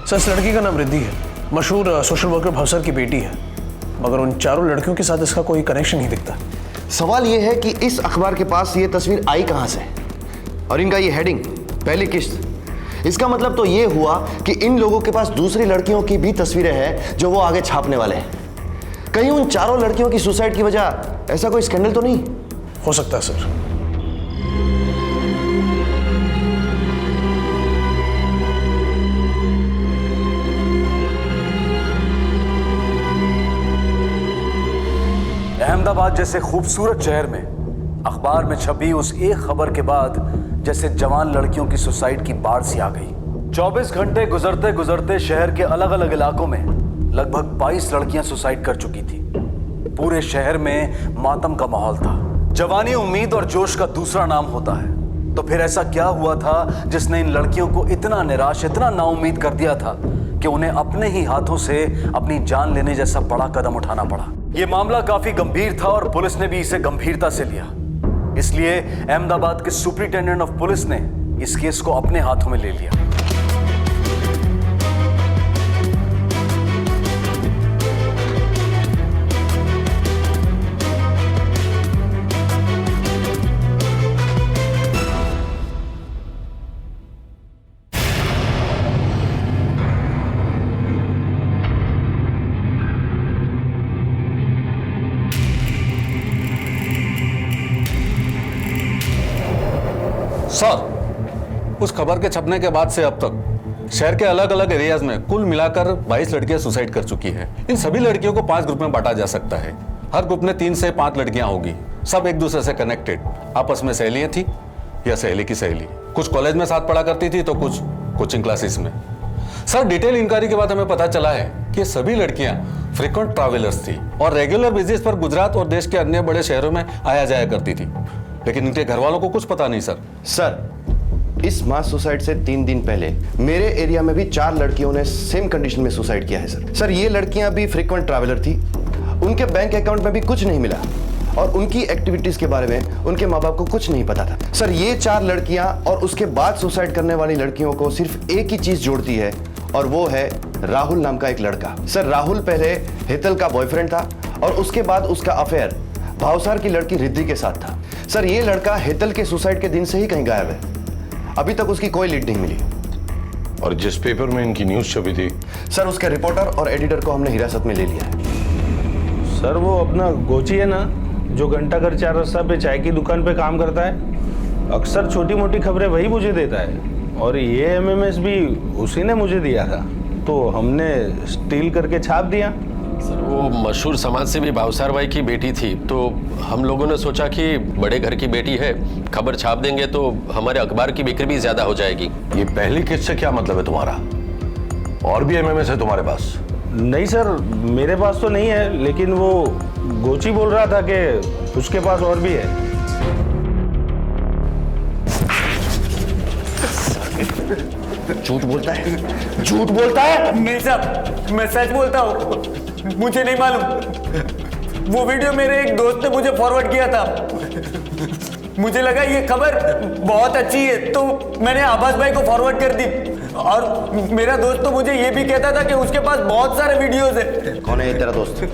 सर, इस लड़की का नाम रिद्धि है, मशहूर सोशल वर्कर भावसर की बेटी है, मगर उन चारों लड़कियों के साथ इसका कोई कनेक्शन नहीं दिखता। सवाल यह है कि इस अखबार के पास ये तस्वीर आई कहां से, और इनका ये हेडिंग पहली किस्त, इसका मतलब तो ये हुआ कि इन लोगों के पास दूसरी लड़कियों की भी तस्वीरें हैं जो वो आगे छापने वाले हैं। कहीं उन चारों लड़कियों की सुसाइड की वजह ऐसा कोई स्कैंडल तो नहीं हो सकता? सर, अहमदाबाद जैसे खूबसूरत शहर में अखबार में छपी उस एक खबर के बाद जैसे जवान लड़कियों की सुसाइड की बाढ़ सी आ गई। 24 घंटे गुजरते गुजरते शहर के अलग अलग इलाकों में लगभग 22 लड़कियां सुसाइड कर चुकी थी। पूरे शहर में मातम का माहौल था। जवानी उम्मीद और जोश का दूसरा नाम होता है। तो फिर ऐसा क्या हुआ था जिसने इन लड़कियों को इतना निराश, इतना नाउम्मीद कर दिया था कि उन्हें अपने ही हाथों से अपनी जान लेने जैसा बड़ा कदम उठाना पड़ा। ये मामला काफी गंभीर था और पुलिस ने भी इसे गंभीरता से लिया। इसलिए अहमदाबाद के सुपरिटेंडेंट ऑफ पुलिस ने इस केस को अपने हाथों में ले लिया। सर, उस खबर के छपने के बाद से अब तक शहर के अलग अलग एरियाज में कुल मिलाकर 22 लड़कियां सुसाइड कर चुकी हैं। इन सभी लड़कियों को 5 ग्रुप में बांटा जा सकता है। हर ग्रुप में 3 से 5 लड़कियां होगी, सब एक दूसरे से कनेक्टेड, आपस में सहेलियां थी या सहेली की सहेली। कुछ कॉलेज में साथ पढ़ा करती थी तो कुछ कोचिंग क्लासेस में। सर, डिटेल इंक्वायरी के बाद हमें पता चला है कि सभी लड़कियां फ्रीक्वेंट ट्रैवलर्स थी और रेगुलर बेसिस पर गुजरात और देश के अन्य बड़े शहरों में आया जाया करती थी, लेकिन इनके घर वालों को कुछ पता नहीं। सर, इस मास सुसाइड से 3 दिन पहले मेरे एरिया में भी 4 लड़कियों ने सेम कंडीशन में सुसाइड किया है। सर, ये लड़कियां भी फ्रीक्वेंट ट्रैवलर थी, उनके बैंक अकाउंट में भी कुछ नहीं मिला और उनकी एक्टिविटीज के बारे में उनके माँ बाप को कुछ नहीं पता था। सर, ये 4 लड़कियां और उसके बाद सुसाइड करने वाली लड़कियों को सिर्फ एक ही चीज जोड़ती है और वो है राहुल नाम का एक लड़का। सर, राहुल पहले हेतल का बॉयफ्रेंड था और उसके बाद उसका अफेयर भावसार की लड़की रिद्धि के साथ था। सर, ये लड़का हेतल के सुसाइड के दिन से ही कहीं गायब है। अभी तक उसकी कोई लीड नहीं मिली। और जिस पेपर में इनकी न्यूज छपी थी, सर, उसके रिपोर्टर और एडिटर को हमने हिरासत में ले लिया है। सर, वो अपना गोची है ना, जो घंटाघर 4 रास्ता पे चाय की दुकान पे काम करता है, अक्सर छोटी मोटी खबरें वही मुझे देता है और ये एमएमएस भी उसी ने मुझे दिया था, तो हमने स्टील करके छाप दिया। सर, वो मशहूर समाज सेवी भावसार भाई की बेटी थी, तो हम लोगों ने सोचा कि बड़े घर की बेटी है, खबर छाप देंगे तो हमारे अखबार की बिक्री भी ज्यादा हो जाएगी। ये पहली किस्त से क्या मतलब है तुम्हारा? और भी एमएमएस है तुम्हारे पास? नहीं सर, मेरे पास तो नहीं है, लेकिन वो गोची बोल रहा था कि उसके पास और भी है। झूठ बोलता है, झूठ बोलता है। नहीं साहब, मैं सच बोलता हूँ, मुझे नहीं मालूम। वो वीडियो मेरे एक दोस्त ने मुझे फॉरवर्ड किया था। मुझे लगा ये खबर बहुत अच्छी है तो मैंने आभास भाई को फॉरवर्ड कर दी, और मेरा दोस्त तो मुझे ये भी कहता था कि उसके पास बहुत सारे वीडियोस है। कौन है ये तेरा दोस्त?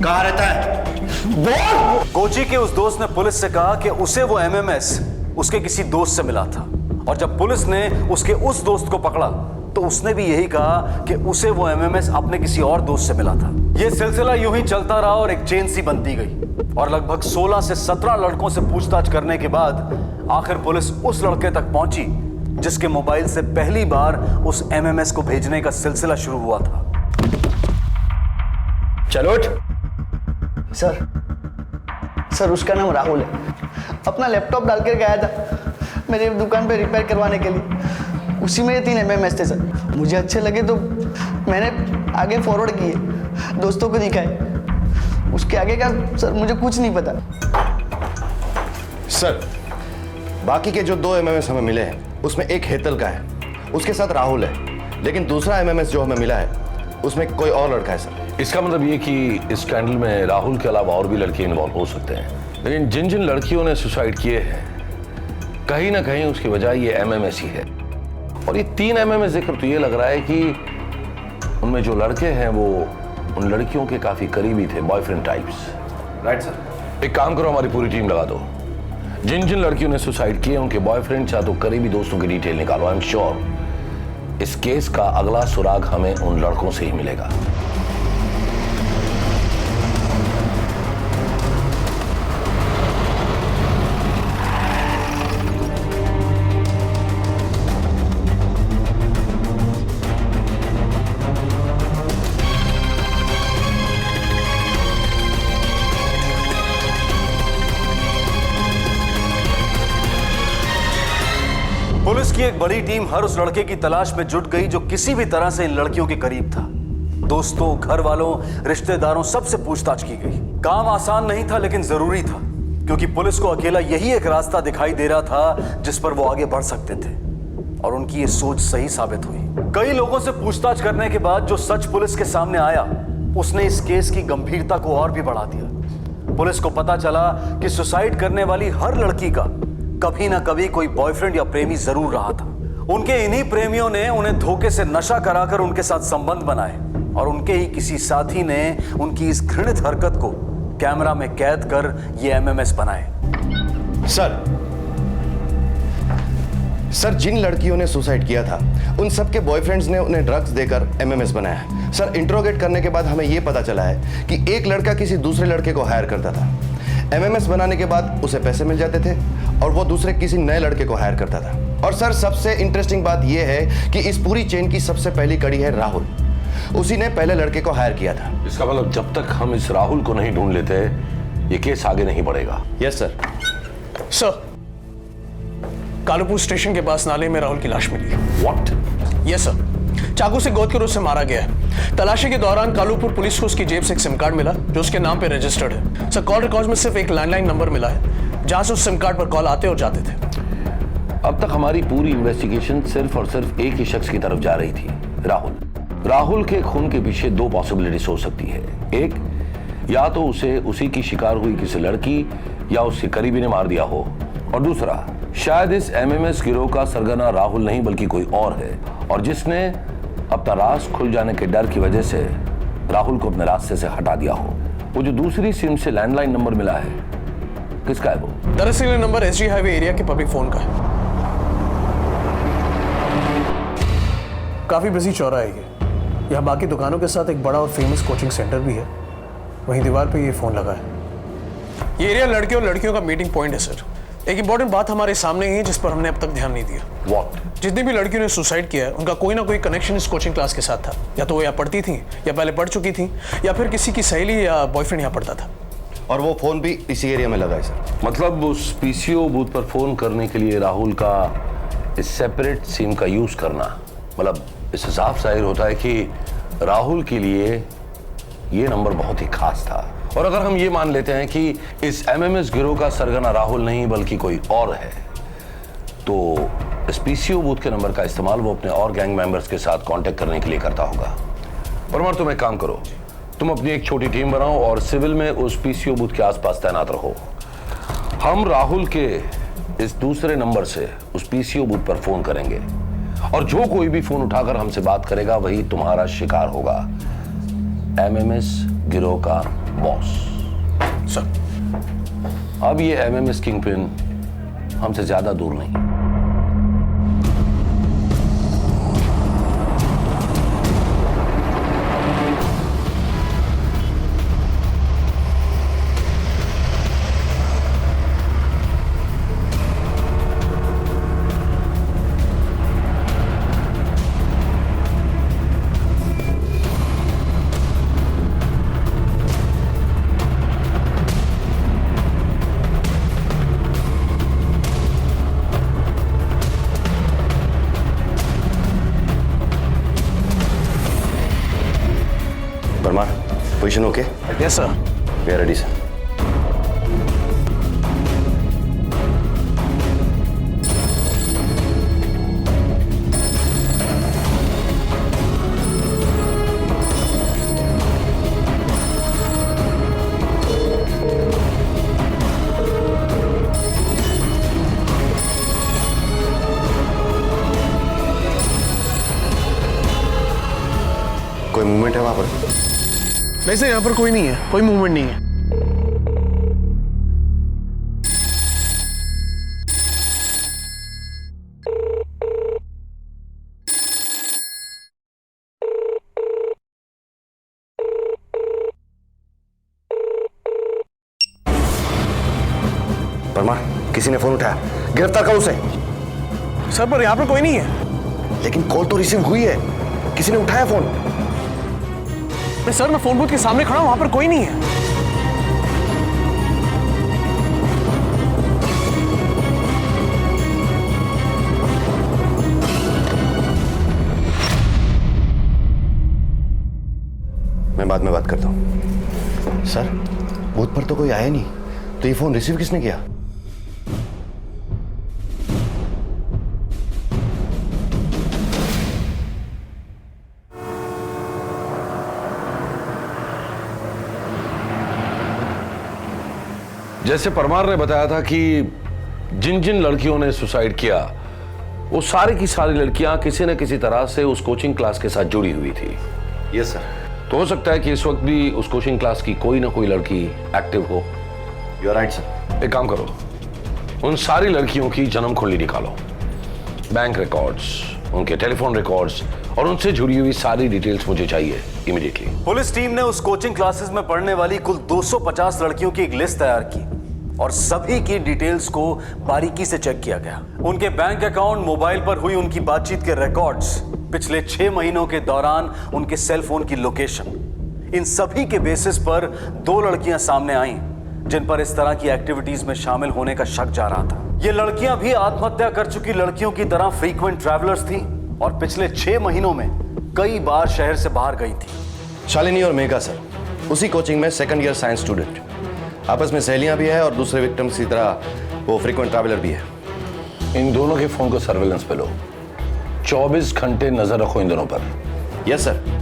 कहाँ रहता है? कोची के उस दोस्त ने पुलिस से कहा कि उसे वो एमएमएस उसके किसी दोस्त से मिला था, और जब पुलिस ने उसके उस दोस्त को पकड़ा तो उसने भी यही कहा कि उसे वो एमएमएस अपने किसी और दोस्त से मिला था। यह सिलसिला यूं ही चलता रहा और एक चेन सी बनती गई और लगभग 16 से 17 लड़कों से पूछताछ करने के बाद आखिर पुलिस उस लड़के तक पहुंची जिसके मोबाइल से पहली बार उस एमएमएस को भेजने का सिलसिला शुरू हुआ था। चलो सर उसका नाम राहुल है। अपना लैपटॉप डाल कर गया था मेरी दुकान पे रिपेयर करवाने के लिए। उसी में ये 3 एमएमएस थे सर। मुझे अच्छे लगे तो मैंने आगे फॉरवर्ड किए, दोस्तों को दिखाए। उसके आगे का सर मुझे कुछ नहीं पता। सर बाकी के जो 2 एमएमएस हमें मिले हैं उसमें एक हेतल का है, उसके साथ राहुल है, लेकिन दूसरा एमएमएस जो हमें मिला है उसमें कोई और लड़का है सर। इसका मतलब ये कि इस स्कैंडल में राहुल के अलावा और भी लड़के इन्वॉल्व हो सकते हैं, लेकिन जिन जिन लड़कियों ने सुसाइड किए हैं कहीं ना कहीं उसकी वजह ये एमएमएस ही है। और ये 3 एमएमएस देखकर तो ये लग रहा है कि उनमें जो लड़के हैं वो उन लड़कियों के काफी करीबी थे, बॉयफ्रेंड टाइप्स। Right sir. एक काम करो, हमारी पूरी टीम लगा दो। जिन जिन लड़कियों ने सुसाइड किए उनके बॉयफ्रेंड या तो करीबी दोस्तों की डिटेल निकालो। आई एम श्योर इस केस का अगला सुराग हमें उन लड़कों से ही मिलेगा। पुलिस की एक बड़ी टीम हर उस लड़के की तलाश में जुट गई जो किसी भी तरह से इन लड़कियों के करीब था। दोस्तों, घर वालों, रिश्तेदारों, सबसे पूछताछ की गई। काम आसान नहीं था लेकिन जरूरी था, क्योंकि पुलिस को अकेला यही एक रास्ता दिखाई दे रहा था जिस पर वो आगे बढ़ सकते थे, और उनकी ये सोच सही साबित हुई। कई लोगों से पूछताछ करने के बाद जो सच पुलिस के सामने आया उसने इस केस की गंभीरता को और भी बढ़ा दिया। पुलिस को पता चला कि सुसाइड करने वाली हर लड़की का कभी ना कभी कोई बॉयफ्रेंड या प्रेमी जरूर रहा था। उनके इन्हीं प्रेमियों ने उन्हें धोखे से नशा कराकर उनके साथ संबंध बनाए, और उनके ही किसी साथी ने उनकी इस घृणित हरकत को कैमरा में कैद कर ये एमएमएस बनाए। सर जिन लड़कियों ने सुसाइड किया था उन सबके बॉयफ्रेंड्स ने उन्हें ड्रग्स देकर एमएमएस बनाया है। सर इंट्रोगेट करने के बाद हमें यह पता चला है कि एक लड़का किसी दूसरे लड़के को हायर करता था। एमएमएस बनाने के बाद उसे पैसे मिल जाते थे और वो दूसरे किसी नए लड़के को हायर करता था। और सर सबसे इंटरेस्टिंग बात यह है कि इस पूरी चेन की सबसे पहली कड़ी है राहुल। उसी ने पहले लड़के को हायर किया था। इसका मतलब जब तक हम इस राहुल को नहीं ढूंढ लेते ये केस आगे नहीं बढ़ेगा। Yes sir. Sir Kalupur station के पास नाले में राहुल की लाश मिली। व्हाट? यस सर, चाकू से गोद कर उससे मारा गया है। तलाशी के दौरान कालूपुर पुलिस को उसकी जेब से एक सिम कार्ड मिला जो उसके नाम पे रजिस्टर्ड है। सर कॉल रिकॉर्ड में सिर्फ एक लैंडलाइन नंबर मिला है जहां से उस सिम कार्ड पर कॉल आते और जाते थे। अब तक हमारी पूरी इन्वेस्टिगेशन सिर्फ और सिर्फ एक ही शख्स की तरफ जा रही थी, राहुल। राहुल के खून के पीछे 2 पॉसिबिलिटीज हो सकती है। एक, या तो उसे उसी की शिकार हुई किसी लड़की या उसके करीबी ने मार दिया हो, और दूसरा शायद इस एमएमएस गिरोह का सरगना राहुल नहीं बल्कि कोई और है, और जिसने अपना राज खुल जाने के डर की वजह से राहुल को अपने रास्ते से हटा दिया हो। वो जो दूसरी सिम से लैंडलाइन नंबर मिला है किसका है वो? दरअसल ये नंबर एसजी हाईवे एरिया के पब्लिक फोन का है। काफी बिजी चौराहा है ये। यहाँ बाकी दुकानों के साथ एक बड़ा और फेमस कोचिंग सेंटर भी है। वहीं दीवार पे ये फोन लगा है। ये एरिया लड़के और लड़कियों का मीटिंग पॉइंट है सर। एक इंपॉर्टेंट बात हमारे सामने ही है जिस पर हमने अब तक ध्यान नहीं दिया। What? जितनी भी लड़कियों ने सुसाइड किया है उनका कोई ना कोई कनेक्शन इस कोचिंग क्लास के साथ था। या तो वो यहाँ पढ़ती थी या पहले पढ़ चुकी थी, या फिर किसी की सहेली या बॉयफ्रेंड यहाँ पढ़ता था। और वो फोन भी इसी एरिया में लगा है सर। मतलब उस पीसीओ बूथ पर फोन करने के लिए राहुल का इस सेपरेट सिम का यूज करना, मतलब इससे साफ जाहिर होता है कि राहुल के लिए ये नंबर बहुत ही खास था। और अगर हम ये मान लेते हैं कि इस एमएमएस गिरोह का सरगना राहुल नहीं बल्कि कोई और है, तो इस पीसीओ बूथ के नंबर का इस्तेमाल वो अपने और गैंग मेंबर्स के साथ कांटेक्ट करने के लिए करता होगा। परमार, तुम एक काम करो, तुम अपनी एक छोटी टीम बनाओ और सिविल में उस पीसीओ बूथ के आसपास तैनात रहो। हम राहुल के इस दूसरे नंबर से उस पीसीओ बूथ पर फोन करेंगे, और जो कोई भी फोन उठाकर हमसे बात करेगा वही तुम्हारा शिकार होगा, एमएमएस गिरोह का बॉस। सर अब ये एमएमएस किंगपिन हमसे ज्यादा दूर नहीं। Position okay? Yes sir. We are ready sir. कोई मूवमेंट है वहां पर? वैसे यहाँ पर कोई नहीं है, कोई मूवमेंट नहीं है। परमार, किसी ने फोन उठाया, गिरफ्तार करो उसे। सर पर यहाँ पर कोई नहीं है। लेकिन कॉल तो रिसीव हुई है, किसी ने उठाया फोन। सर मैं फोन बूथ के सामने खड़ा हूं, वहां पर कोई नहीं है। मैं बाद में बात करता हूं। सर, बूथ पर तो कोई आया नहीं, तो ये फोन रिसीव किसने किया? जैसे परमार ने बताया था कि जिन जिन लड़कियों ने सुसाइड किया वो सारी की सारी लड़कियां किसी न किसी तरह से उस कोचिंग क्लास के साथ जुड़ी हुई थी। Yes sir. तो हो सकता है कि इस वक्त भी उस कोचिंग क्लास की कोई ना कोई लड़की एक्टिव हो। You are right sir. एक काम करो, उन सारी लड़कियों की जन्म कुंडली निकालो, बैंक रिकॉर्ड्स, उनके टेलीफोन रिकॉर्ड्स और उनसे जुड़ी हुई सारी डिटेल्स मुझे चाहिए इमीडिएटली। पुलिस टीम ने उस कोचिंग क्लासेस में पढ़ने वाली कुल 250 लड़कियों की एक लिस्ट तैयार की और सभी की डिटेल्स को बारीकी से चेक किया गया। उनके बैंक अकाउंट, मोबाइल पर हुई उनकी बातचीत के रिकॉर्ड्स, पिछले 6 महीनों के दौरान उनके सेल फोन की लोकेशन, इन सभी के बेसिस पर 2 लड़कियां सामने आईं जिन पर इस तरह की एक्टिविटीज में शामिल होने का शक जा रहा था। ये लड़कियां भी आत्महत्या कर चुकी लड़कियों की तरह फ्रीक्वेंट ट्रैवलर्स थी और पिछले 6 महीनों में कई बार शहर से बाहर गई थी। शालिनी और मेघा सर, उसी कोचिंग में सेकंड ईयर साइंस स्टूडेंट, आपस में सहेलियां भी है और दूसरे विक्टिम्स की तरह वो फ्रीक्वेंट ट्रैवलर भी है। इन दोनों के फोन को सर्वेलेंस पे लो, 24 घंटे नजर रखो इन दोनों पर। Yes sir.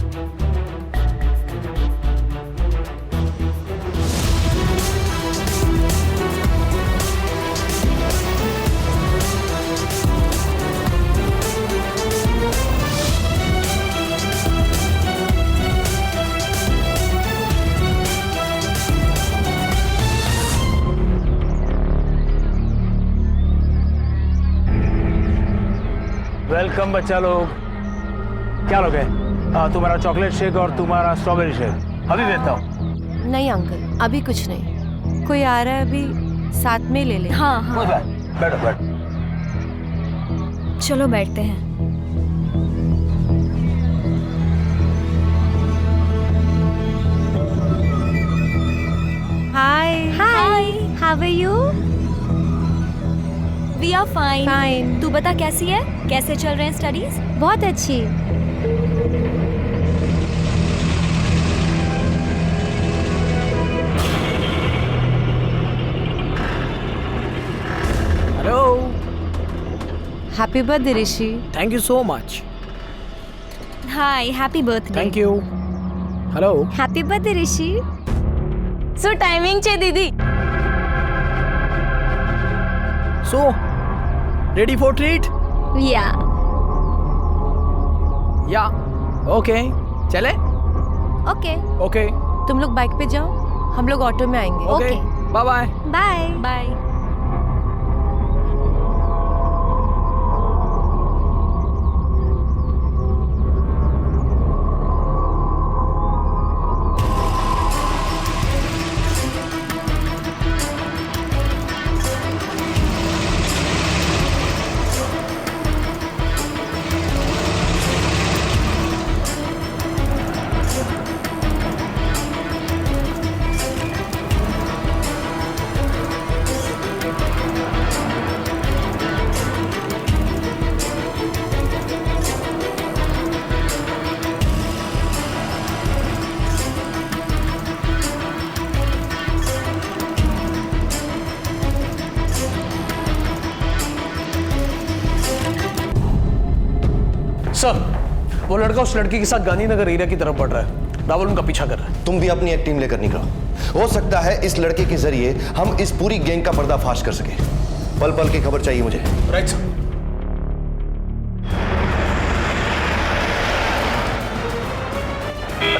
वेलकम बच्चा लोग। क्या लोग है? तुम्हारा चॉकलेट शेक और तुम्हारा स्ट्रॉबेरी शेक अभी देता हूँ। नहीं अंकल, अभी कुछ नहीं। कोई आ रहा है, अभी साथ में ले ले। हाँ हाँ। बैठो बैठो। चलो बैठते हैं। Hi hi, how are you? We are fine. Fine. तू बता कैसी है, कैसे चल रहे हैं स्टडीज? बहुत अच्छी। Hello. Happy birthday Rishi. Thank you so much. Hi, happy birthday. Thank you. Hello. Happy birthday Rishi. So timing छे दीदी। So ready for treat? या ओके, चले? Okay okay. तुम लोग बाइक पे जाओ, हम लोग ऑटो में आएंगे। Okay, bye bye. Bye bye. Sir, वो लड़का उस लड़की के साथ गांधीनगर एरिया की तरफ बढ़ रहा है। राहुल उनका पीछा कर रहा है। तुम भी अपनी एक टीम लेकर निकलो। हो सकता है इस लड़के के जरिए हम इस पूरी गैंग का पर्दाफाश कर सके। पल पल की खबर चाहिए मुझे। Right sir.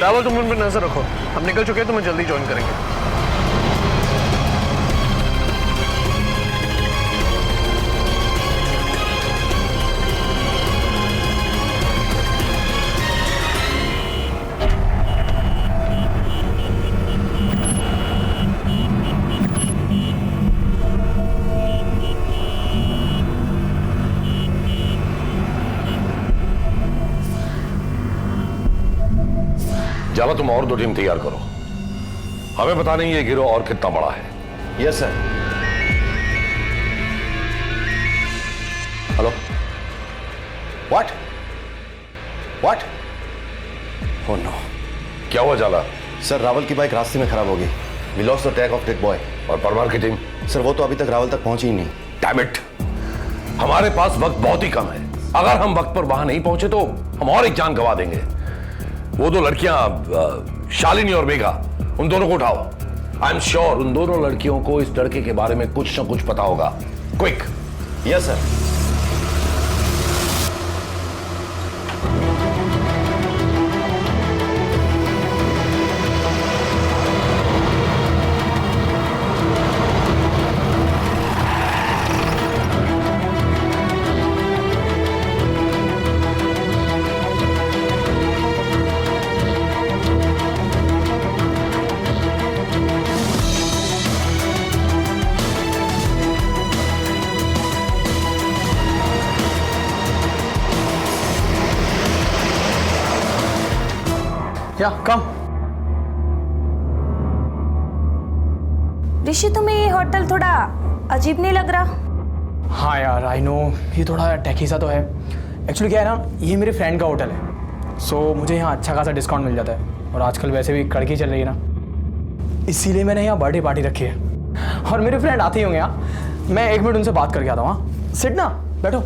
राहुल, तुम उन पर नजर रखो। हम निकल चुके हैं, तो मैं जल्दी ज्वाइन करेंगे। जावा, तुम और 2 टीम तैयार करो। हमें पता नहीं ये गिरोह और कितना बड़ा है। Yes sir. Hello. What? What? Oh no. क्या हुआ जाला? सर, रावल की बाइक रास्ते में खराब हो गई। We lost the track of dead boy. और परमार की टीम? सर, वो तो अभी तक रावल तक पहुंची ही नहीं। डैम इट, हमारे पास वक्त बहुत ही कम है। अगर हम वक्त पर वहां नहीं पहुंचे तो हम और एक जान गंवा देंगे। वो 2 लड़कियां शालिनी और मेघा, उन दोनों को उठाओ। आई एम श्योर उन दोनों लड़कियों को इस लड़के के बारे में कुछ ना कुछ पता होगा। क्विक। Yes sir. या कम। ऋषि, तुम्हें ये होटल थोड़ा अजीब नहीं लग रहा? हाँ यार, आई नो ये थोड़ा टैकी सा तो है। एक्चुअली क्या है ना, ये मेरे फ्रेंड का होटल है, सो मुझे यहाँ अच्छा खासा डिस्काउंट मिल जाता है। और आजकल वैसे भी कड़की चल रही है ना, इसीलिए मैंने यहाँ बर्थडे पार्टी रखी है। और मेरे फ्रेंड आते ही होंगे यहाँ। मैं 1 मिनट उनसे बात करके आता हूँ। हाँ, सिट ना, बैठो।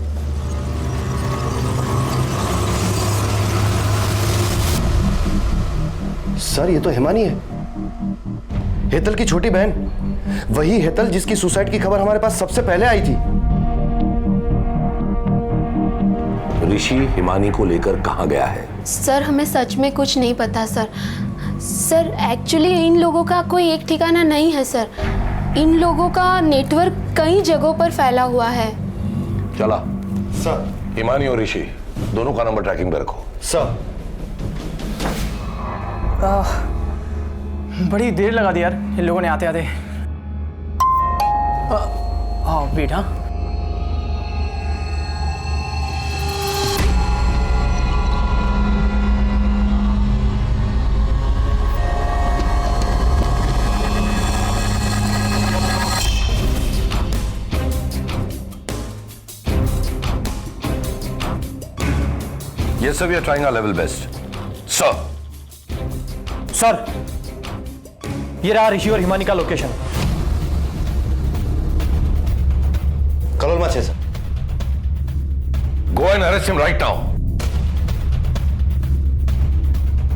सर, ये तो हिमानी है, हेतल की छोटी बहन। वही हेतल जिसकी सुसाइड की खबर हमारे पास सबसे पहले आई थी। ऋषि हिमानी को लेकर कहां गया है? सर, हमें सच में कुछ नहीं पता सर। सर, एक्चुअली इन लोगों का कोई एक ठिकाना नहीं है सर। इन लोगों का नेटवर्क कई जगहों पर फैला हुआ है। चला सर। हिमानी और ऋषि दोनों का नंबर ट्रैकिंग पे रखो। सर। बड़ी देर लगा दी यार इन लोगों ने आते आते। हाँ वेट। हाँ, Yes sir, we are trying our level best. Sir. Sir, ये रहा ऋषि और हिमानी का लोकेशन। कलोल से sir. Go and arrest him right now.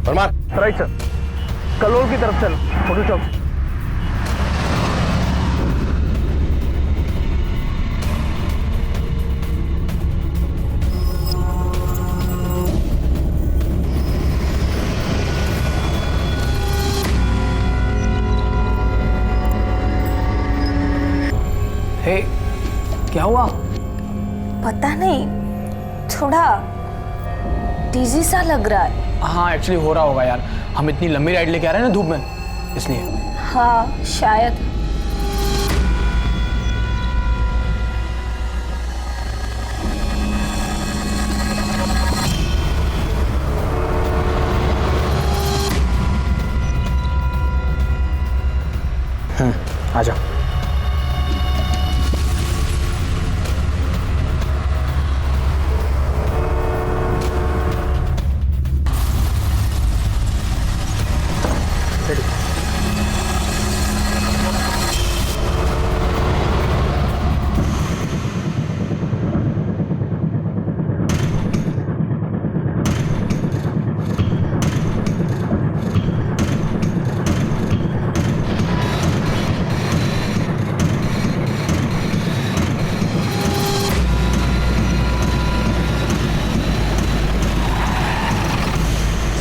Parmar. Right sir. Kalol की तरफ चल, फोटो चौक। हे, क्या हुआ? पता नहीं, थोड़ा डिजी सा लग रहा है। हाँ एक्चुअली हो रहा होगा यार, हम इतनी लंबी राइड लेके आ रहे हैं ना धूप में, इसलिए। हाँ शायद। आ जाओ।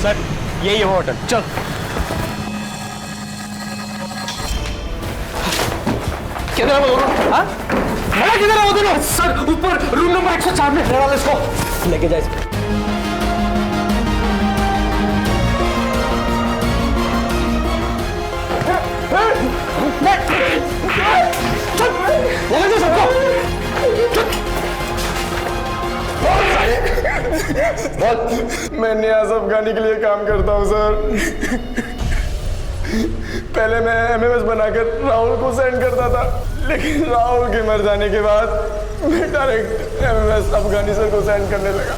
सर यही है वो होटल, चल। किधर है वो दोनों? हाँ? बड़ा किधर है वो दोनों? सर ऊपर रूम नंबर 104 में रहने वाले इसको लेके जाए। मैं नियाज अफगानी के लिए काम करता हूँ सर। पहले मैं एमएमएस बनाकर राहुल को सेंड करता था, लेकिन राहुल के मर जाने के बाद मैं डायरेक्ट एमएमएस अफगानी सर को सेंड करने लगा।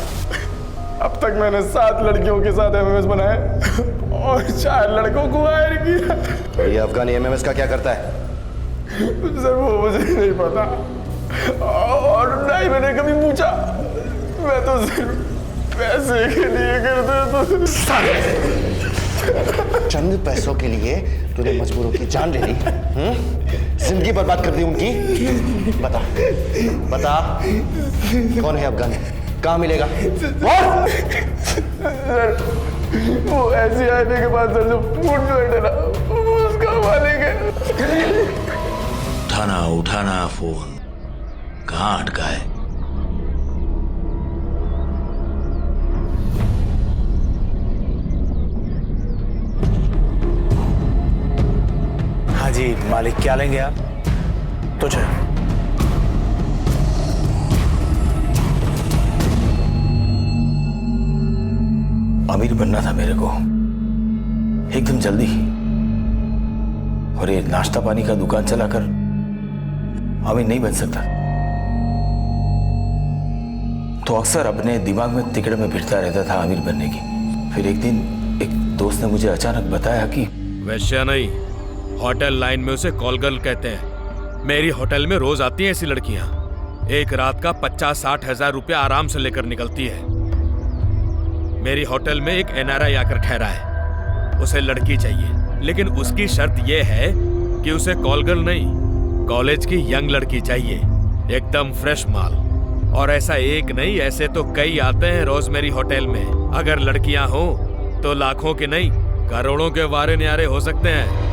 अब तक मैंने 7 लड़कियों के साथ एमएमएस बनाए और 4 लड़कों को हायर किया। ये अफगानी एमएमएस का क्या करता है? सर वो मुझे नहीं पता और ना ही मैंने कभी पूछा। मैं तो सिर्फ पैसे के लिए करता तो। चंद पैसों के लिए तूने मजबूरों की जान ले ली, जिंदगी बर्बाद कर दी उनकी। बता बता कौन है अफगानी, कहाँ मिलेगा? सर वो ऐसी आईने के बाद सर जो फूड जोइंट है ना, वो उसका मालिक है। उठाना फोन, कहाँ अटका है? हाँ जी मालिक, क्या लेंगे आप? तो चलो। अमीर बनना था मेरे को एकदम जल्दी, और ये नाश्ता पानी का दुकान चलाकर अमीर नहीं बन सकता। तो अक्सर अपने दिमाग में तिकड़े में फिरता रहता था अमीर बनने की। फिर एक दिन एक दोस्त ने मुझे अचानक बताया कि वैश्या नहीं, होटल लाइन में उसे कॉल गर्ल कहते हैं। मेरी होटल में रोज आती हैं ऐसी लड़कियां। एक रात का 50-60 हजार रुपया आराम से लेकर निकलती है। मेरी होटल में एक एनआरआई आकर ठहरा है, उसे लड़की चाहिए, लेकिन उसकी शर्त यह है कि उसे कॉल गर्ल नहीं, कॉलेज की यंग लड़की चाहिए, एकदम फ्रेश माल। और ऐसा एक नहीं, ऐसे तो कई आते हैं रोज मेरी होटल में। अगर लड़कियां हो तो लाखों के नहीं, करोड़ों के वारे न्यारे हो सकते हैं।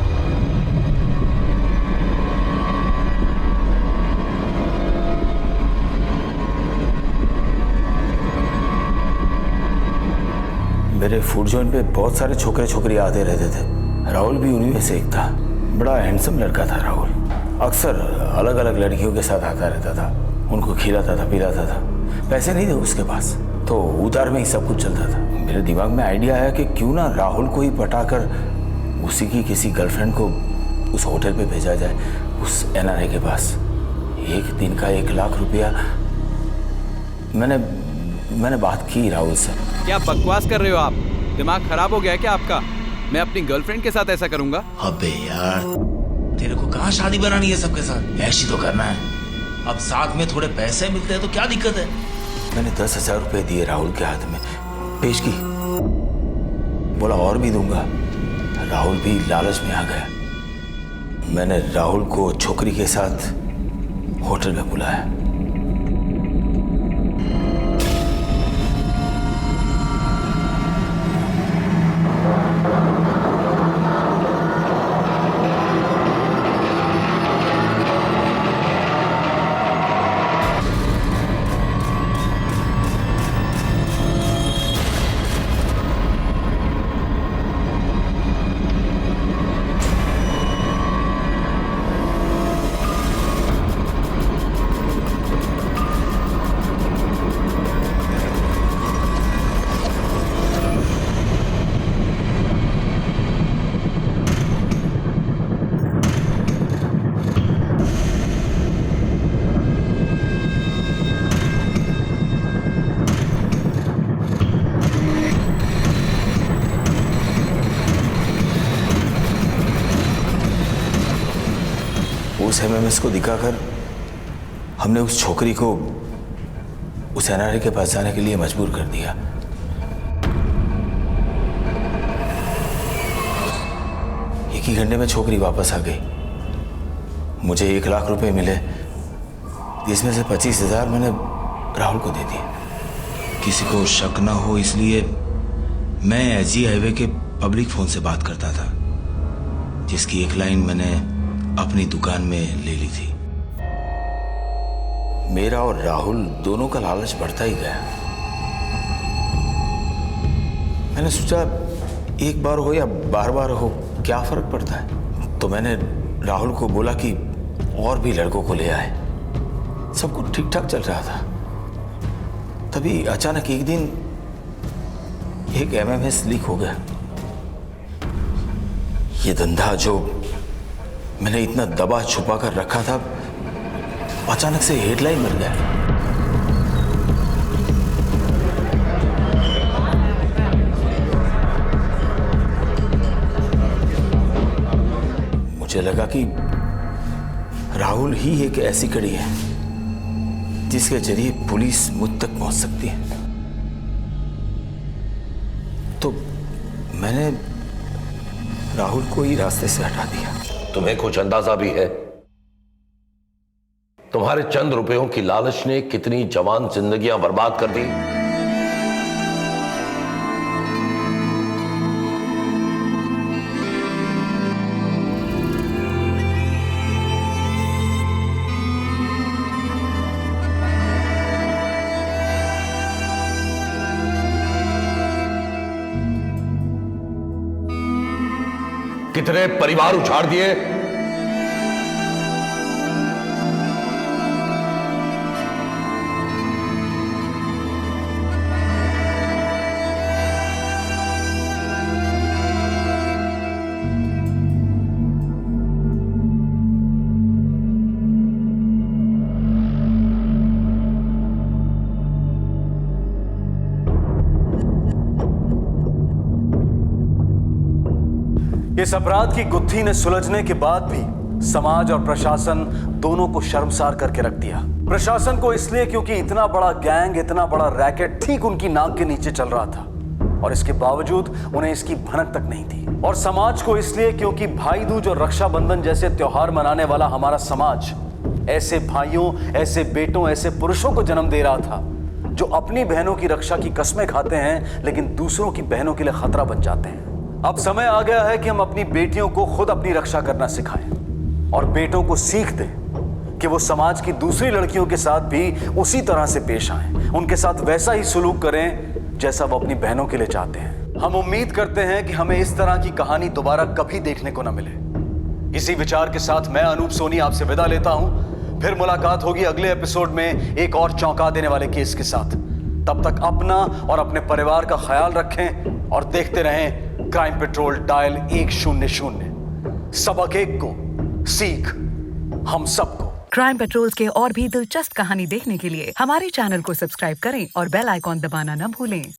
मेरे फूड जॉइंट पे बहुत सारे छोकरे छोकरी आते रहते थे। राहुल भी उन्हीं में से एक था। बड़ा हैंडसम लड़का था राहुल। अक्सर अलग अलग लड़कियों के साथ आता रहता था, उनको खिलाता था पिलाता था। पैसे नहीं थे उसके पास, तो उधार में ही सब कुछ चलता था। मेरे दिमाग में आइडिया आया कि क्यों ना राहुल को ही पटाकर उसी की किसी गर्लफ्रेंड को उस होटल पे भेजा जाए, उस एनआरआई के पास। एक दिन का 1 लाख रुपया। मैंने बात की राहुल से। क्या बकवास कर रहे हो आप? दिमाग खराब हो गया है क्या आपका? मैं अपनी गर्लफ्रेंड के साथ ऐसा करूंगा? अबे यार, तेरे को कहाँ शादी बनानी है सबके साथ? ऐश ही तो करना है। अब साथ में थोड़े पैसे मिलते हैं तो क्या दिक्कत है? मैंने 10,000 रुपए दिए राहुल के हाथ में, पेश की। बोला और भी दूंगा। राहुल भी लालच में आ गया। मैंने राहुल को छोकरी के साथ होटल में बुलाया। उस एमएमएस को दिखाकर हमने उस छोकरी को उस एनआरआई के पास जाने के लिए मजबूर कर दिया। एक ही घंटे में छोकरी वापस आ गई। मुझे 1 लाख रुपए मिले, इसमें से 25,000 मैंने राहुल को दे दिए। किसी को शक ना हो इसलिए मैं एजी हाईवे के पब्लिक फोन से बात करता था, जिसकी एक लाइन मैंने अपनी दुकान में ले ली थी। मेरा और राहुल दोनों का लालच बढ़ता ही गया। मैंने सोचा एक बार हो या बार बार हो क्या फर्क पड़ता है। तो मैंने राहुल को बोला कि और भी लड़कों को ले आए। सब कुछ ठीक ठाक चल रहा था। तभी अचानक एक दिन एक एमएमएस लीक हो गया। ये धंधा जो मैंने इतना दबा छुपा कर रखा था, अचानक से हेडलाइन बन गया। मुझे लगा कि राहुल ही एक ऐसी कड़ी है जिसके जरिए पुलिस मुझ तक पहुंच सकती है। तो मैंने राहुल को ही रास्ते से हटा दिया। तुम्हें कुछ अंदाजा भी है तुम्हारे चंद रुपयों की लालच ने कितनी जवान जिंदगियां बर्बाद कर दी? कितने परिवार उछाड़ दिए? इस अपराध की गुत्थी ने सुलझने के बाद भी समाज और प्रशासन दोनों को शर्मसार करके रख दिया। प्रशासन को इसलिए क्योंकि इतना बड़ा गैंग, इतना बड़ा रैकेट ठीक उनकी नाक के नीचे चल रहा था और इसके बावजूद उन्हें इसकी भनक तक नहीं थी। और समाज को इसलिए क्योंकि भाई दूज और रक्षाबंधन जैसे त्योहार मनाने वाला हमारा समाज ऐसे भाइयों, ऐसे बेटों, ऐसे पुरुषों को जन्म दे रहा था जो अपनी बहनों की रक्षा की कस्में खाते हैं लेकिन दूसरों की बहनों के लिए खतरा बन जाते हैं। अब समय आ गया है कि हम अपनी बेटियों को खुद अपनी रक्षा करना सिखाएं और बेटों को सीख दें कि वो समाज की दूसरी लड़कियों के साथ भी उसी तरह से पेश आएं, उनके साथ वैसा ही सुलूक करें जैसा वो अपनी बहनों के लिए चाहते हैं। हम उम्मीद करते हैं कि हमें इस तरह की कहानी दोबारा कभी देखने को न मिले। इसी विचार के साथ मैं अनूप सोनी आपसे विदा लेता हूं। फिर मुलाकात होगी अगले एपिसोड में एक और चौंका देने वाले केस के साथ। तब तक अपना और अपने परिवार का ख्याल रखें और देखते रहें क्राइम पेट्रोल डायल 100। सबक एक को, सीख हम सबको। क्राइम पेट्रोल के और भी दिलचस्प कहानी देखने के लिए हमारे चैनल को सब्सक्राइब करें और बेल आइकॉन दबाना न भूलें।